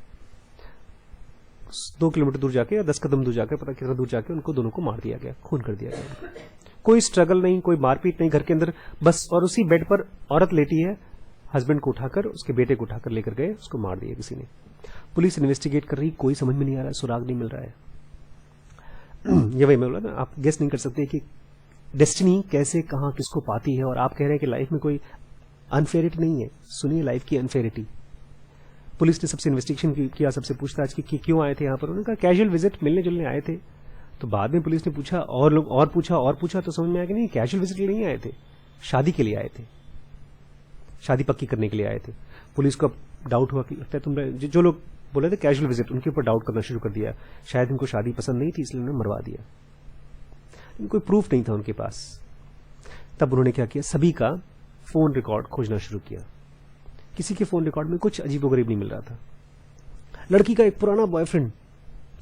2 किलोमीटर दूर जाके या 10 कदम दूर जाकर, पता कितना दूर जाके उनको दोनों को मार दिया गया, खून कर दिया गया। कोई स्ट्रगल नहीं, कोई मारपीट नहीं, घर के अंदर बस, और उसी बेड पर औरत लेटी है, हस्बैंड को उठाकर, उसके बेटे को उठाकर लेकर गए, उसको मार दिया किसी ने। पुलिस इन्वेस्टिगेट कर रही, कोई समझ में नहीं आ रहा है, सुराग नहीं मिल रहा है। ये वही मैं बोला ना, आप गेस नहीं कर सकते कि डेस्टिनी कैसे कहां किसको पाती है, और आप कह रहे हैं कि लाइफ में कोई अनफेयरिटी नहीं है। सुनिए लाइफ की अनफेयरिटी। पुलिस ने सबसे इन्वेस्टिगेशन किया, सबसे पूछताछ की कि क्यों आए थे यहाँ पर। उन्होंने कहा कैजुअल विजिट, मिलने जुलने आए थे। तो बाद में पुलिस ने पूछा, और लोग और पूछा तो समझ में आया कि नहीं, कैजुअल विजिट के लिए नहीं आए थे, शादी के लिए आए थे, शादी पक्की करने के लिए आए थे। पुलिस को डाउट हुआ कि लगता है तुम जो लोग बोले थे कैजुअल विजिट, उनके ऊपर डाउट करना शुरू कर दिया, शायद इनको शादी पसंद नहीं थी इसलिए उन्होंने मरवा दिया। कोई प्रूफ नहीं था उनके पास। तब उन्होंने क्या किया, सभी का फोन रिकॉर्ड खोजना शुरू किया। किसी के फोन रिकॉर्ड में कुछ अजीबोगरीब नहीं मिल रहा था। लड़की का एक पुराना बॉयफ्रेंड,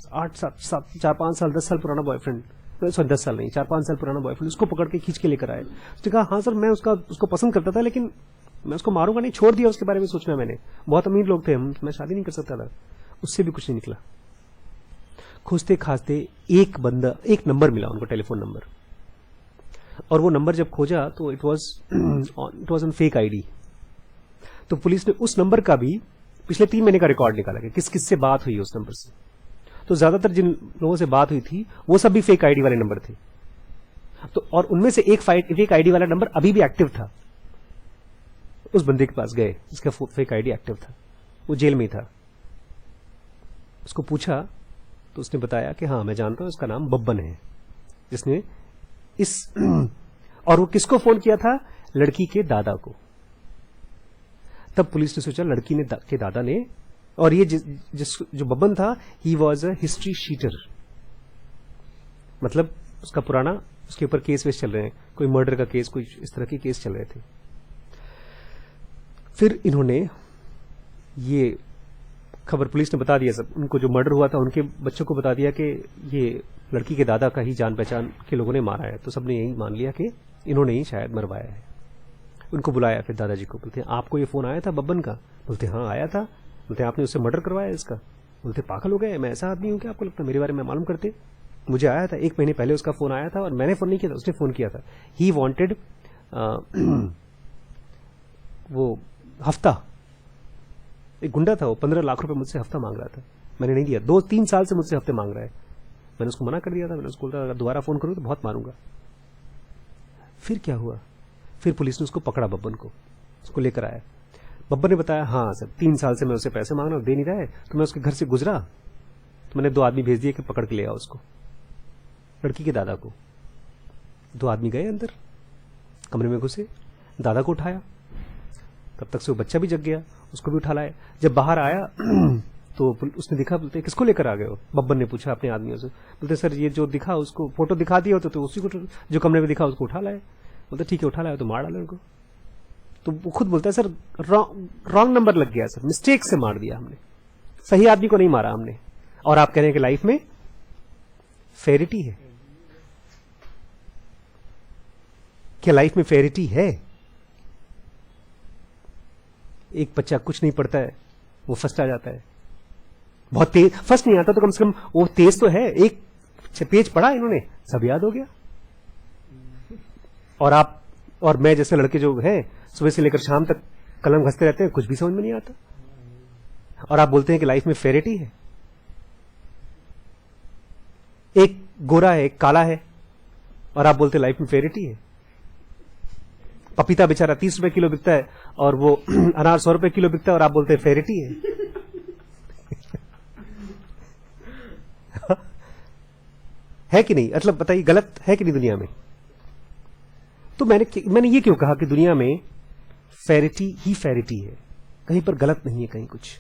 4-5 साल 10 साल पुराना बॉयफ्रेंड, सॉरी 10 साल नहीं, 4-5 साल पुराना बॉयफ्रेंड, उसको पकड़ के खींच के लेकर आए। उसने कहा हाँ सर मैं उसको पसंद करता था, लेकिन मैं उसको मारूंगा नहीं, छोड़ दिया उसके बारे में सोचना मैंने, बहुत अमीर लोग थे हम, मैं शादी नहीं कर सकता था। उससे भी कुछ नहीं निकला। खोजते खाजते एक नंबर मिला उनको, टेलीफोन नंबर, और वो नंबर जब खोजा तो it was on fake ID. तो पुलिस ने उस नंबर का भी पिछले 3 महीने का रिकॉर्ड निकाला कि किस किस से बात हुई उस नंबर से। तो ज्यादातर जिन लोगों से बात हुई थी वो सब भी फेक आईडी वाले नंबर थे। तो और उनमें से एक फेक आईडी वाला नंबर अभी भी एक्टिव था। उस बंदे के पास गए जिसका फेक आईडी एक्टिव था, वो जेल में ही था। उसको पूछा तो उसने बताया कि हाँ मैं जानता हूं, इसका नाम बब्बन है, जिसने और वो किसको फोन किया था, लड़की के दादा को। तब पुलिस ने सोचा लड़की ने के दादा ने, और ये जो बब्बन था he was a history sheeter, मतलब उसका पुराना, उसके ऊपर केस वेस चल रहे हैं, कोई मर्डर का केस, कोई इस तरह के केस चल रहे थे। फिर इन्होंने ये खबर, पुलिस ने बता दिया सब, उनको जो मर्डर हुआ था उनके बच्चों को बता दिया कि ये लड़की के दादा का ही जान पहचान के लोगों ने मारा है। तो सबने यही मान लिया कि इन्होंने ही शायद मरवाया है। उनको बुलाया, फिर दादाजी को, बोलते आपको ये फोन आया था बब्बन का? बोलते हाँ आया था। बोलते आपने उससे मर्डर करवाया इसका? बोलते पागल हो गए, मैं ऐसा आदमी हूं क्या, आपको लगता मेरे बारे में मालूम करते? मुझे आया था 1 महीने पहले उसका फोन आया था, और मैंने फोन नहीं किया था, उसने फोन किया था। ही वॉन्टेड वो हफ्ता, एक गुंडा था वो, 15 लाख रुपए मुझसे हफ्ता मांग रहा था, मैंने नहीं दिया। 2-3 साल से मुझसे हफ्ते मांग रहा है, मैंने उसको मना कर दिया था। मैंने उसको बोला अगर दोबारा फोन करूँ तो बहुत मारूंगा। फिर क्या हुआ, फिर पुलिस ने उसको पकड़ा, बब्बन को, उसको लेकर आया। बब्बन ने बताया हाँ सर 3 साल से मैं उससे पैसे मांग रहा हूं, दे नहीं रहा है, तो मैं उसके घर से गुजरा तो मैंने 2 आदमी भेज दिए कि पकड़ के ले आओ उसको, लड़की के दादा को। 2 आदमी गए अंदर, कमरे में घुसे, दादा को उठाया, तब तक से वो बच्चा भी जग गया, उसको भी उठा लाया। जब बाहर आया तो उसने दिखा, बोलते किसको लेकर आ गए हो? बब्बर ने पूछा अपने आदमियों से। बोलते सर ये जो दिखा उसको फोटो दिखा दिया तो उसी को जो कमरे में दिखा उसको उठा लाए। बोलते ठीक है उठा लाया तो मार डालो उनको। तो वो खुद बोलता है सर रॉन्ग नंबर लग गया सर, मिस्टेक से मार दिया हमने, सही आदमी को नहीं मारा हमने। और आप कह रहे हैं कि लाइफ में फेरिटी है। क्या लाइफ में फेरिटी है? एक बच्चा कुछ नहीं पढ़ता है, वो फर्स्ट आ जाता है, बहुत तेज। फर्स्ट नहीं आता तो कम से कम वो तेज तो है, एक पेज पढ़ा इन्होंने सब याद हो गया। और आप और मैं जैसे लड़के जो हैं सुबह से लेकर शाम तक कलम घसते रहते हैं, कुछ भी समझ में नहीं आता। और आप बोलते हैं कि लाइफ में फेरिटी है। एक गोरा है, एक काला है, और आप बोलते हैं लाइफ में फेरिटी है। पपीता बेचारा 30 रुपए किलो बिकता है और वो अनार 100 रुपए किलो बिकता है, और आप बोलते हैं फेरिटी है। है कि नहीं? मतलब बताइए गलत है कि नहीं दुनिया में? तो मैंने ये क्यों कहा कि दुनिया में फेरिटी ही फेरिटी है, कहीं पर गलत नहीं है कहीं कुछ।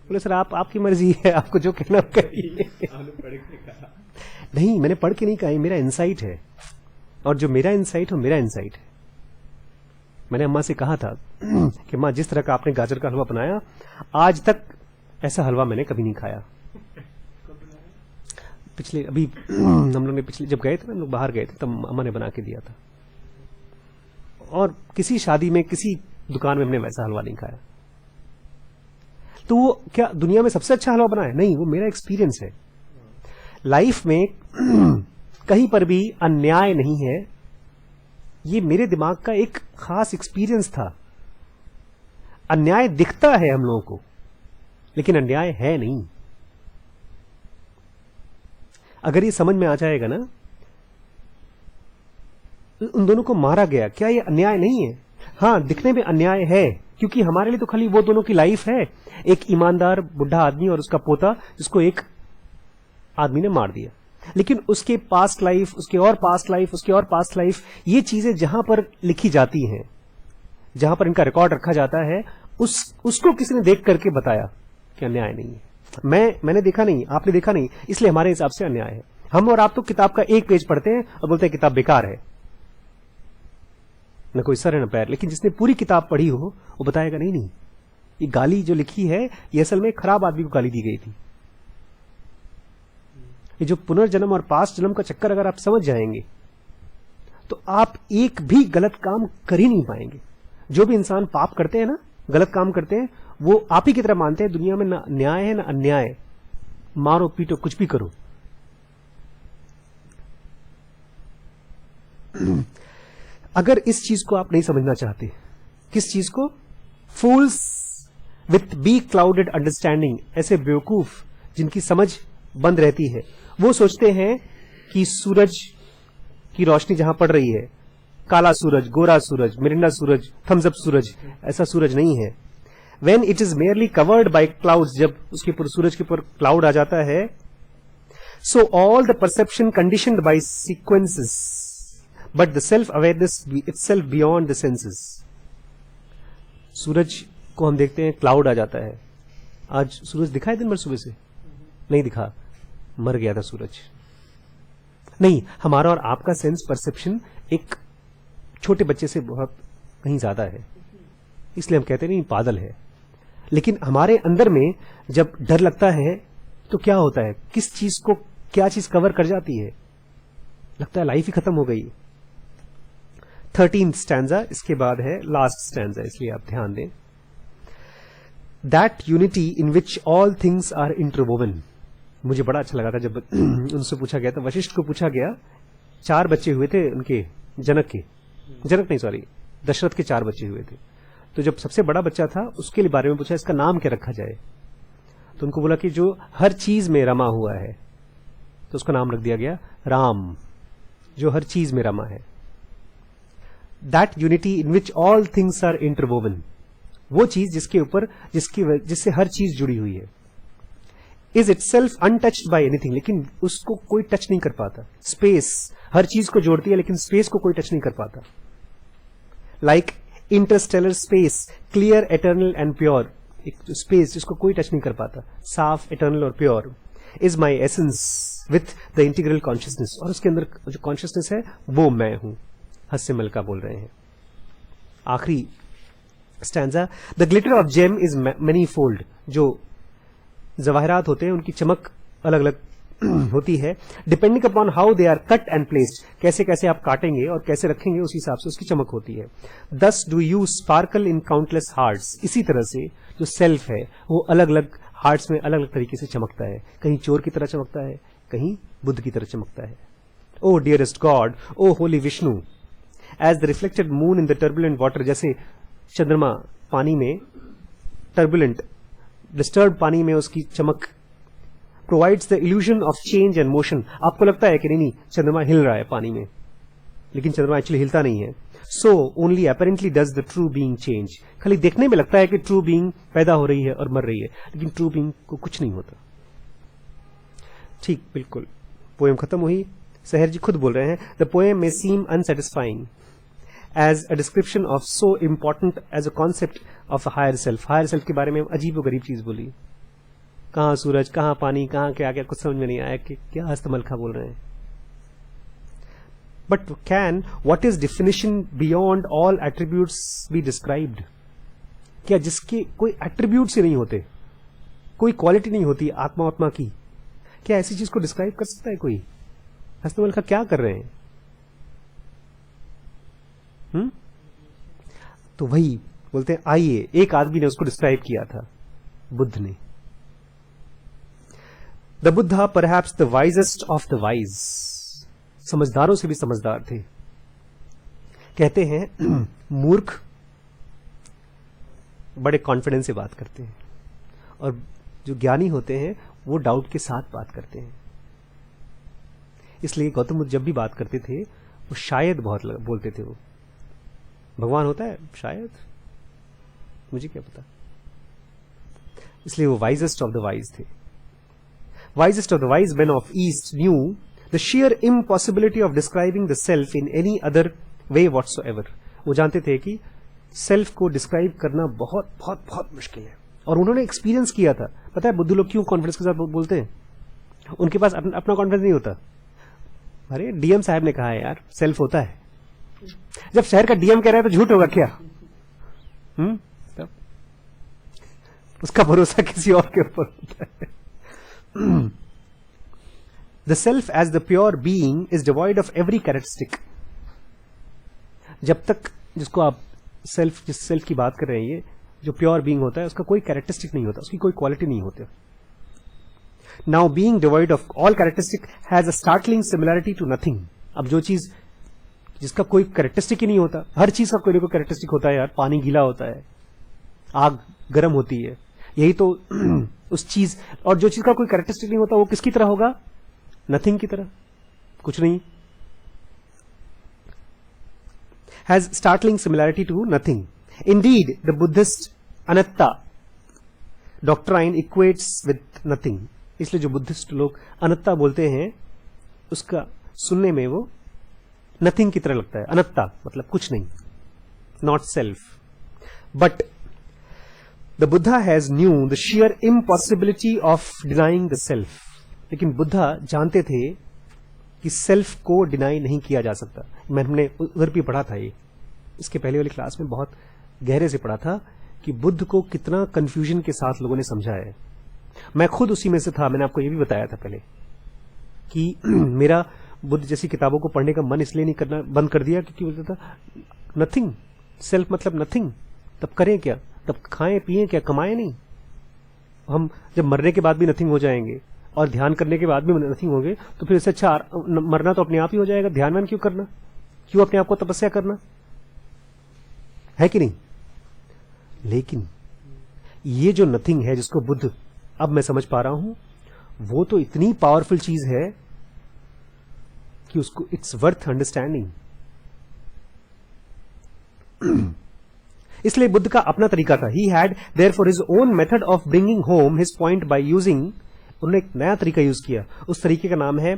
बोले सर आपकी मर्जी है, आपको जो कहना कहिए। नहीं, मैंने पढ़ के नहीं कहा, मेरा इंसाइट है। और जो मेरा इंसाइट है मेरा इंसाइट है। मैंने अम्मा से कहा था कि माँ जिस तरह का आपने गाजर का हलवा बनाया, आज तक ऐसा हलवा मैंने कभी नहीं खाया। पिछले अभी हम लोग ने पिछले जब गए थे ना, हम लोग बाहर गए थे, तब अम्मा ने बना के दिया था। और किसी शादी में किसी दुकान में हमने वैसा हलवा नहीं खाया। तो वो क्या दुनिया में सबसे अच्छा हलवा बना है? नहीं, वो मेरा एक्सपीरियंस है। लाइफ में कहीं पर भी अन्याय नहीं है, ये मेरे दिमाग का एक खास एक्सपीरियंस था। अन्याय दिखता है हम लोगों को, लेकिन अन्याय है नहीं। अगर ये समझ में आ जाएगा ना, उन दोनों को मारा गया, क्या ये अन्याय नहीं है? हाँ, दिखने में अन्याय है, क्योंकि हमारे लिए तो खाली वो दोनों की लाइफ है, एक ईमानदार बुढ़ा आदमी और उसका पोता जिसको एक आदमी ने मार दिया। लेकिन उसके पास्ट लाइफ, उसके और पास्ट लाइफ, उसके और पास्ट लाइफ, ये चीजें जहां पर लिखी जाती हैं, जहां पर इनका रिकॉर्ड रखा जाता है, उसको किसी ने देख करके बताया कि अन्याय नहीं है। मैंने देखा नहीं, आपने देखा नहीं, इसलिए हमारे हिसाब से अन्याय है। हम और आप तो किताब का एक पेज पढ़ते हैं और बोलते हैं किताब बेकार है, न कोई सर है न पैर। लेकिन जिसने पूरी किताब पढ़ी हो वो बताएगा नहीं नहीं, ये गाली जो लिखी है ये असल में खराब आदमी को गाली दी गई थी। ये जो पुनर्जन्म और पास्ट जन्म का चक्कर अगर आप समझ जाएंगे तो आप एक भी गलत काम कर ही नहीं पाएंगे। जो भी इंसान पाप करते हैं ना, गलत काम करते हैं, वो आप ही की तरह मानते हैं दुनिया में ना न्याय है ना अन्याय, मारो पीटो कुछ भी करो। अगर इस चीज को आप नहीं समझना चाहते, किस चीज को? फूल्स विथ बी क्लाउडेड अंडरस्टैंडिंग, ऐसे बेवकूफ जिनकी समझ बंद रहती है, वो सोचते हैं कि सूरज की रोशनी जहां पड़ रही है, काला सूरज, गोरा सूरज, मिरिंडा सूरज, थम्स अप सूरज, ऐसा सूरज नहीं है। When it is merely covered by clouds, जब उसके ऊपर सूरज के ऊपर क्लाउड आ जाता है, so all the perception conditioned by sequences, but the self-awareness itself beyond the senses. सूरज को हम देखते हैं, क्लाउड आ जाता है। आज सूरज दिखा है दिन भर सुबह से? नहीं दिखा, मर गया था सूरज। नहीं, हमारा और आपका सेंस परसेप्शन एक छोटे बच्चे से बहुत कहीं ज्यादा है, इसलिए हम कहते नहीं पागल है। लेकिन हमारे अंदर में जब डर लगता है तो क्या होता है? किस चीज को क्या चीज कवर कर जाती है? लगता है लाइफ ही खत्म हो गई। 13th स्टैंजा इसके बाद है लास्ट स्टैंजा, इसलिए आप ध्यान दें। That unity in which all things are interwoven. मुझे बड़ा अच्छा लगा था जब उनसे पूछा गया था, वशिष्ठ को पूछा गया, 4 बच्चे हुए थे उनके, दशरथ के 4 बच्चे हुए थे। तो जब सबसे बड़ा बच्चा था उसके लिए बारे में पूछा, इसका नाम क्या रखा जाए? तो उनको बोला कि जो हर चीज में रमा हुआ है, तो उसका नाम रख दिया गया राम, जो हर चीज में रमा है। That unity in which all things are interwoven, वो चीज जिसके ऊपर जिससे हर चीज जुड़ी हुई है। Is itself untouched by anything, लेकिन उसको कोई टच नहीं कर पाता। स्पेस हर चीज को जोड़ती है, लेकिन स्पेस को कोई टच नहीं कर पाता। Like Interstellar space, clear, eternal and pure, एक स्पेस जिसको कोई टच नहीं कर पाता, साफ, एटर्नल और pure, is my essence with the integral consciousness, और उसके अंदर जो कॉन्शियसनेस है वो मैं हूं। हस्य मलका बोल रहे हैं। आखिरी stanza, the glitter of gem is manifold, जो जवाहरात होते हैं उनकी चमक अलग अलग होती है, depending upon how they are cut and placed, कैसे कैसे आप काटेंगे और कैसे रखेंगे उस हिसाब से उसकी चमक होती है। दस do you sparkle in countless hearts, इसी तरह से जो सेल्फ है वो अलग अलग हार्ट्स में अलग अलग तरीके से चमकता है, कहीं चोर की तरह चमकता है, कहीं बुद्ध की तरह चमकता है। O dearest God, O holy Vishnu, as the reflected moon in the turbulent water, जैसे चंद्रमा पानी में, टर्बुलेंट डिस्टर्ब पानी में उसकी चमक, provides the illusion of change and motion, आपको लगता है कि नहीं चंद्रमा हिल रहा है पानी में, लेकिन चंद्रमा एक्चुअली हिलता नहीं है। So only apparently does the true being change, खाली देखने में लगता है कि ट्रू बीइंग पैदा हो रही है और मर रही है, लेकिन ट्रू बीइंग को कुछ नहीं होता। ठीक, बिल्कुल। पोएम खत्म हुई। सहर जी खुद बोल रहे हैं, द पोएम में seem unsatisfying as a description of so important as a concept of a higher self. Higher self के बारे में अजीब गरीब चीज बोली, कहां सूरज, कहां पानी, कहां क्या क्या, कुछ समझ में नहीं आया कि क्या हस्तमलखा बोल रहे हैं। But can what is definition beyond all attributes be described, क्या जिसके कोई एट्रीब्यूट्स ही नहीं होते, कोई क्वालिटी नहीं होती आत्मा की, क्या ऐसी चीज को डिस्क्राइब कर सकता है कोई? हस्तमलखा क्या कर रहे हैं? तो वही बोलते हैं, आइए, एक आदमी ने उसको डिस्क्राइब किया था, बुद्ध ने। The Buddha perhaps the wisest of the wise, समझदारों से भी समझदार थे। कहते हैं मूर्ख बड़े कॉन्फिडेंस से बात करते हैं, और जो ज्ञानी होते हैं वो डाउट के साथ बात करते हैं। इसलिए गौतम बुद्ध जब भी बात करते थे वो शायद बहुत बोलते थे। वो भगवान होता है शायद, मुझे क्या पता, इसलिए वो वाइजेस्ट ऑफ द वाइज थे। Wisest of the wise men of East knew the sheer impossibility of describing the self in any other way whatsoever. वो जानते थे कि सेल्फ को डिस्क्राइब करना बहुत बहुत बहुत मुश्किल है, और उन्होंने एक्सपीरियंस किया था। पता है बुद्धू लोग क्यों कॉन्फिडेंस के साथ बोलते हैं? उनके पास अपना कॉन्फिडेंस नहीं होता। अरे डीएम साहब ने कहा है यार सेल्फ होता है, जब शहर का डीएम कह रहा है तो झूठ होगा क्या? तब उसका भरोसा किसी और के ऊपर होता है। The self as the pure being is devoid of every characteristic. जब तक जिसको आप जिस सेल्फ की बात कर रहे हैं, ये जो प्योर बीइंग होता है उसका कोई कैरेक्टरिस्टिक नहीं होता, उसकी कोई क्वालिटी नहीं होती। Now being devoid of all characteristic has a startling similarity to nothing. अब जो चीज जिसका कोई कैरेक्टरिस्टिक ही नहीं होता, हर चीज का कोई ना कोई कैरेक्टरिस्टिक होता है यार, पानी गीला होता है, आग गर्म होती है, यही तो उस चीज, और जो चीज का कोई कैरेक्टरिस्टिक नहीं होता वो किसकी तरह होगा? नथिंग की तरह, कुछ नहीं। Has startling similarity to nothing. Indeed the Buddhist anatta doctrine equates with nothing. इसलिए जो बुद्धिस्ट लोग अनत्ता बोलते हैं उसका सुनने में वो नथिंग की तरह लगता है। अनत्ता मतलब कुछ नहीं, not self. But the Buddha has new the sheer impossibility of denying the self. लेकिन बुद्धा जानते थे कि सेल्फ को डिनाई नहीं किया जा सकता। हमने उधर भी पढ़ा था, ये इसके पहले वाली क्लास में बहुत गहरे से पढ़ा था कि बुद्ध को कितना कंफ्यूजन के साथ लोगों ने समझा है। मैं खुद उसी में से था, मैंने आपको ये भी बताया था पहले कि मेरा बुद्ध जैसी किताबों को पढ़ने का मन इसलिए नहीं करना बंद कर दिया क्योंकि बोलता था नथिंग, सेल्फ मतलब नथिंग, तब करें क्या, तब खाएं पिएं क्या, कमाएं नहीं। हम जब मरने के बाद भी नथिंग हो जाएंगे और ध्यान करने के बाद भी नथिंग होंगे तो फिर इससे अच्छा मरना तो अपने आप ही हो जाएगा। ध्यान व्यान क्यों करना, क्यों अपने आप को तपस्या करना, है कि नहीं? लेकिन ये जो नथिंग है जिसको बुद्ध, अब मैं समझ पा रहा हूं, वो तो इतनी पावरफुल चीज है कि उसको इट्स वर्थ अंडरस्टैंडिंग। इसलिए बुद्ध का अपना तरीका था। He had therefore his own method of bringing home his point by using, उन्होंने एक नया तरीका यूज किया। उस तरीके का नाम है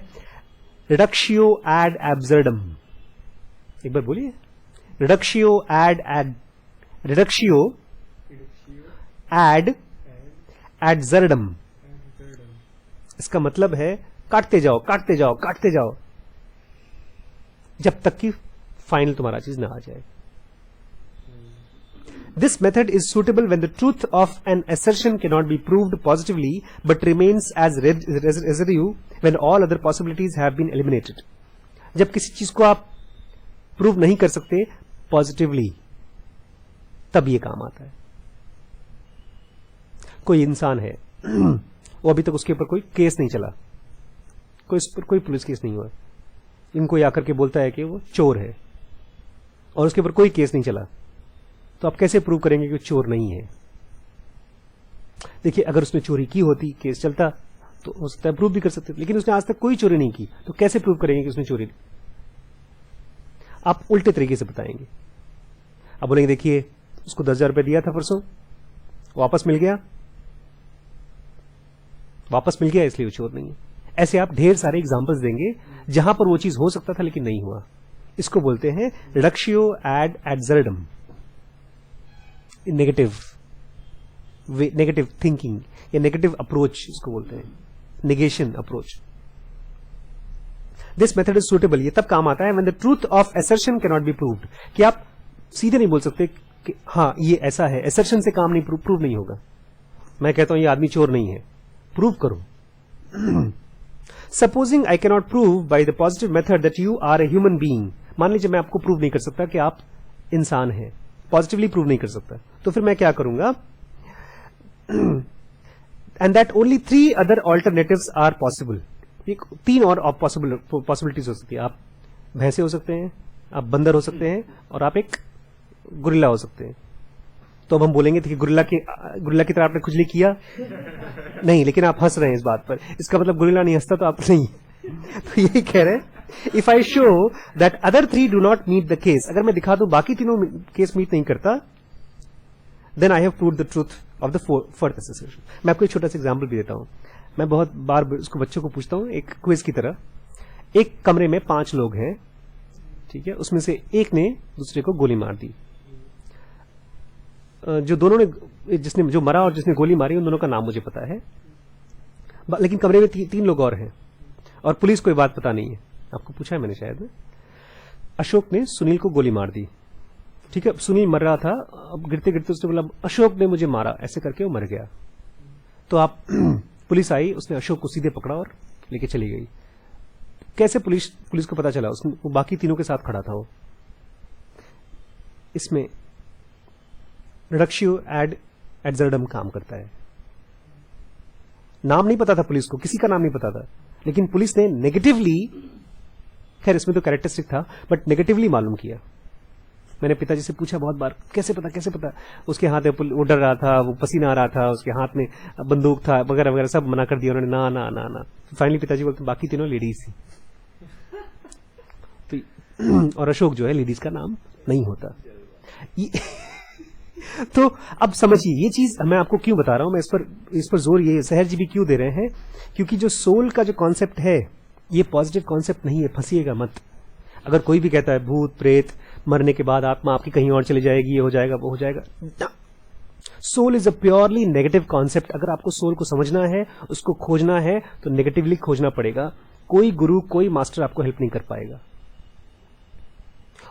रिडक्शियो एड एब्सर्डम। एक बार बोलिए, रिडक्शियो एड एडजर्डम। इसका मतलब है काटते जाओ काटते जाओ काटते जाओ जब तक कि फाइनल तुम्हारा चीज ना आ जाए। This method is suitable when the truth of an assertion cannot be proved positively but remains as residue when all other possibilities have been eliminated. जब किसी चीज को आप प्रूव नहीं कर सकते पॉजिटिवली, तब ये काम आता है। कोई इंसान है वो अभी तक उसके ऊपर कोई केस नहीं चला, कोई पुलिस केस नहीं हुआ, इनको आकर के बोलता है कि वो चोर है और उसके ऊपर कोई केस नहीं चला, तो आप कैसे प्रूव करेंगे कि वो चोर नहीं है? देखिए, अगर उसने चोरी की होती, केस चलता, तो हो सकता है प्रूव भी कर सकते, लेकिन उसने आज तक कोई चोरी नहीं की, तो कैसे प्रूव करेंगे कि उसने चोरी? आप उल्टे तरीके से बताएंगे। आप बोलेंगे देखिए उसको 10,000 रुपए दिया था परसों, वापस मिल गया इसलिए वो चोर नहीं है। ऐसे आप ढेर सारे एग्जांपल्स देंगे जहां पर वो चीज हो सकता था लेकिन नहीं हुआ। इसको बोलते हैं रिडक्शियो एड एडजर्डम, नेगेटिव थिंकिंग या नेगेटिव अप्रोच इसको बोलते हैं, negation approach. This method is suitable, ये तब काम आता है when the truth of assertion can not be proved, कि आप सीधे नहीं बोल सकते कि हाँ ये ऐसा है। असर्शन से काम नहीं प्रूव नहीं होगा। मैं कहता हूं ये आदमी चोर नहीं है, प्रूव करो। Supposing I can not prove by the positive method that you are a human being, मान लीजिए मैं आपको प्रूव नहीं कर सकता कि आप इंसान हैं, पॉजिटिवली प्रूव नहीं कर सकता, तो फिर मैं क्या करूंगा? And that only 3 other alternatives are possible. 3 और पॉसिबिलिटीज हो सकती है। आप भैंसे हो सकते हैं, आप बंदर हो सकते हैं, और आप एक गुरिल्ला हो सकते हैं। तो अब हम बोलेंगे कि गुरिल्ला की तरह आपने खुजली किया नहीं, लेकिन आप हंस रहे हैं इस बात पर, इसका मतलब गुरिल्ला नहीं हंसता तो आप नहीं। तो यही कह रहे हैं, if I show that other 3 do not meet the case, अगर मैं दिखा दूं बाकी तीनों केस मीट नहीं करता, then I have proved the truth of the fourth association. मैं आपको एक छोटा सा एग्जांपल भी देता हूं। मैं बहुत बार उसको बच्चों को पूछता हूं, एक क्विज की तरह। एक कमरे में 5 लोग हैं, ठीक है, उसमें से एक ने दूसरे को गोली मार दी। जो दोनों ने, जो मरा और जिसने गोली मारी, उन दोनों का नाम मुझे पता है, लेकिन कमरे में 3 लोग और हैं और पुलिस को ये बात पता नहीं है। आपको पूछा है मैंने शायद। अशोक ने सुनील को गोली मार दी, ठीक है, सुनील मर रहा था, अब गिरते गिरते उसने बोला अशोक ने मुझे मारा, ऐसे करके वो मर गया। तो आप पुलिस आई, उसने अशोक को सीधे पकड़ा और लेके चली गई। कैसे पुलिस को पता चला? वो बाकी तीनों के साथ खड़ा था। वो इसमें रिडक्शियो एड एडजर्डम काम करता है। नाम नहीं पता था पुलिस को, किसी का नाम नहीं पता था, लेकिन पुलिस ने नेगेटिवली, खैर इसमें तो कैरेक्टरिस्टिक था, बट नेगेटिवली मालूम किया। मैंने पिताजी से पूछा बहुत बार, कैसे पता? उसके हाथ में वो डर रहा था, वो पसीना आ रहा था, उसके हाथ में बंदूक था वगैरह वगैरह, सब मना कर दिया उन्होंने, ना ना ना ना। फाइनली पिताजी बोलते बाकी तीनों लेडीज थी। तो और अशोक जो है लेडीज का नाम नहीं होता। तो अब समझिए ये चीज मैं आपको क्यों बता रहा हूं, मैं इस पर जोर ये सहर जी भी क्यों दे रहे हैं, क्योंकि जो सोल का जो कॉन्सेप्ट है ये पॉजिटिव कॉन्सेप्ट नहीं है, फंसिएगा मत। अगर कोई भी कहता है भूत प्रेत, मरने के बाद आत्मा आपकी कहीं और चली जाएगी, ये हो जाएगा वो हो जाएगा, soul is a purely negative concept. अगर आपको सोल को समझना है, उसको खोजना है, तो नेगेटिवली खोजना पड़ेगा। कोई गुरु, कोई मास्टर आपको हेल्प नहीं कर पाएगा।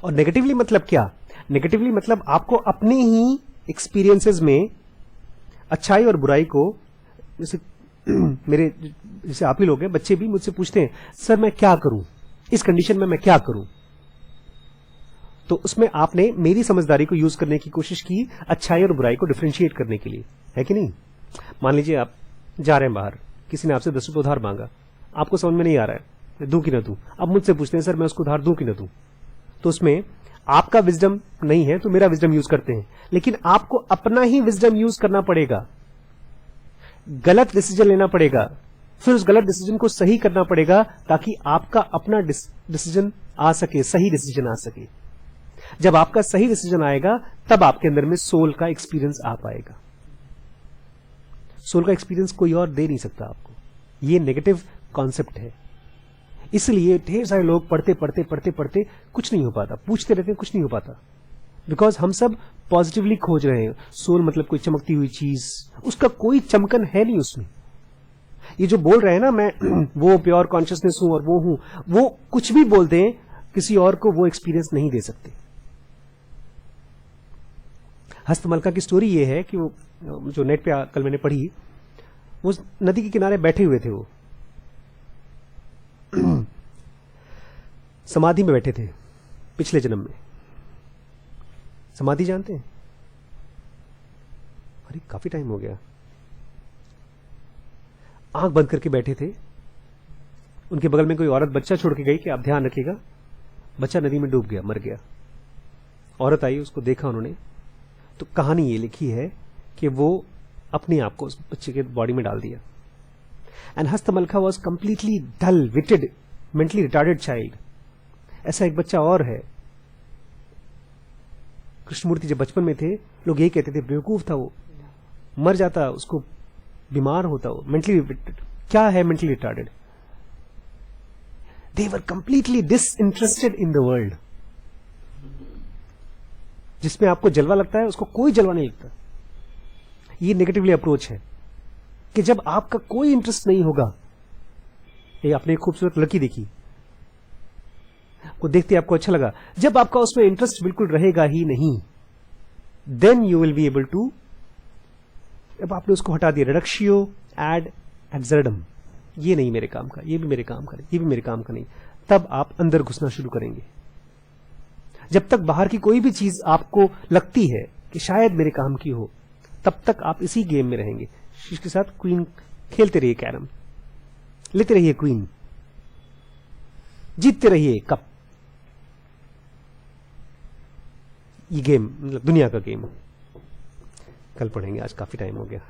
और नेगेटिवली मतलब क्या? नेगेटिवली मतलब आपको अपने ही एक्सपीरियंसेस में अच्छाई और बुराई को, जैसे आप ही लोग हैं, बच्चे भी मुझसे पूछते हैं सर मैं क्या करूं, इस कंडीशन में मैं क्या करूं? तो उसमें आपने मेरी समझदारी को यूज करने की कोशिश की, अच्छाई और बुराई को डिफरेंशिएट करने के लिए, है कि नहीं? मान लीजिए आप जा रहे हैं बाहर, किसी ने आपसे 10 रुपए उधार मांगा, आपको समझ में नहीं आ रहा है मैं दूं कि ना दूं। अब मुझसे पूछते हैं सर मैं उसको उधार दूं कि ना दूं। तो उसमें आपका विजडम नहीं है तो मेरा विजडम यूज करते हैं, लेकिन आपको अपना ही विजडम यूज करना पड़ेगा, गलत डिसीजन लेना पड़ेगा, फिर उस गलत डिसीजन को सही करना पड़ेगा, ताकि आपका अपना डिसीजन आ सके, सही डिसीजन आ सके। जब आपका सही डिसीजन आएगा तब आपके अंदर में सोल का एक्सपीरियंस आ पाएगा। सोल का एक्सपीरियंस कोई और दे नहीं सकता आपको। ये नेगेटिव कॉन्सेप्ट है, इसलिए ढेर सारे लोग पढ़ते कुछ नहीं हो पाता, पूछते रहते हैं कुछ नहीं हो पाता। बिकॉज हम सब पॉजिटिवली खोज रहे हैं। सोल मतलब कोई चमकती हुई चीज, उसका कोई चमकन है नहीं उसमें। ये जो बोल रहे हैं ना, मैं वो प्योर कॉन्शियसनेस हूं और वो हूं, वो कुछ भी बोल दें, किसी और को वो एक्सपीरियंस नहीं दे सकते। हस्तमलका की स्टोरी ये है कि वो जो नेट पे कल मैंने पढ़ी, वो नदी के किनारे बैठे हुए थे, वो समाधि में बैठे थे पिछले जन्म में। समाधि जानते हैं? अरे काफी टाइम हो गया। आंख बंद करके बैठे थे। उनके बगल में कोई औरत बच्चा छोड़ के गई कि आप ध्यान रखिएगा। बच्चा नदी में डूब गया, मर गया। औरत आई, उसको देखा उन्होंने। तो कहानी ये लिखी है कि वो अपने आप को उस बच्चे के बॉडी में डाल दिया। And Hastamalaka was completely dull witted, mentally retarded child. ऐसा एक बच्चा और है। कृष्णमूर्ति जब बचपन में थे, लोग यही कहते थे बेवकूफ था वो, मर जाता, उसको बीमार होता वो, मेंटली रिटार्डेड। क्या है mentally retarded? They were completely disinterested in the world. जिसमें आपको जलवा लगता है, उसको कोई जलवा नहीं लगता। ये नेगेटिवली अप्रोच है कि जब आपका कोई इंटरेस्ट नहीं होगा। ये आपने एक खूबसूरत लड़की देखी, आपको देखते आपको अच्छा लगा। जब आपका उसमें इंटरेस्ट बिल्कुल रहेगा ही नहीं, then you will be able to, अब आपने उसको हटा दिया, रिडक्शियो एड एक्सर्डम, ये नहीं मेरे काम का, ये भी मेरे काम का नहीं, ये भी मेरे काम का नहीं, तब आप अंदर घुसना शुरू करेंगे। जब तक बाहर की कोई भी चीज आपको लगती है कि शायद मेरे काम की हो, तब तक आप इसी गेम में रहेंगे। इसके साथ क्वीन खेलते रहिए, कैरम लेते रहिए, क्वीन जीतते रहिए कप। ये गेम मतलब दुनिया का गेम। कल पढ़ेंगे, आज काफी टाइम हो गया।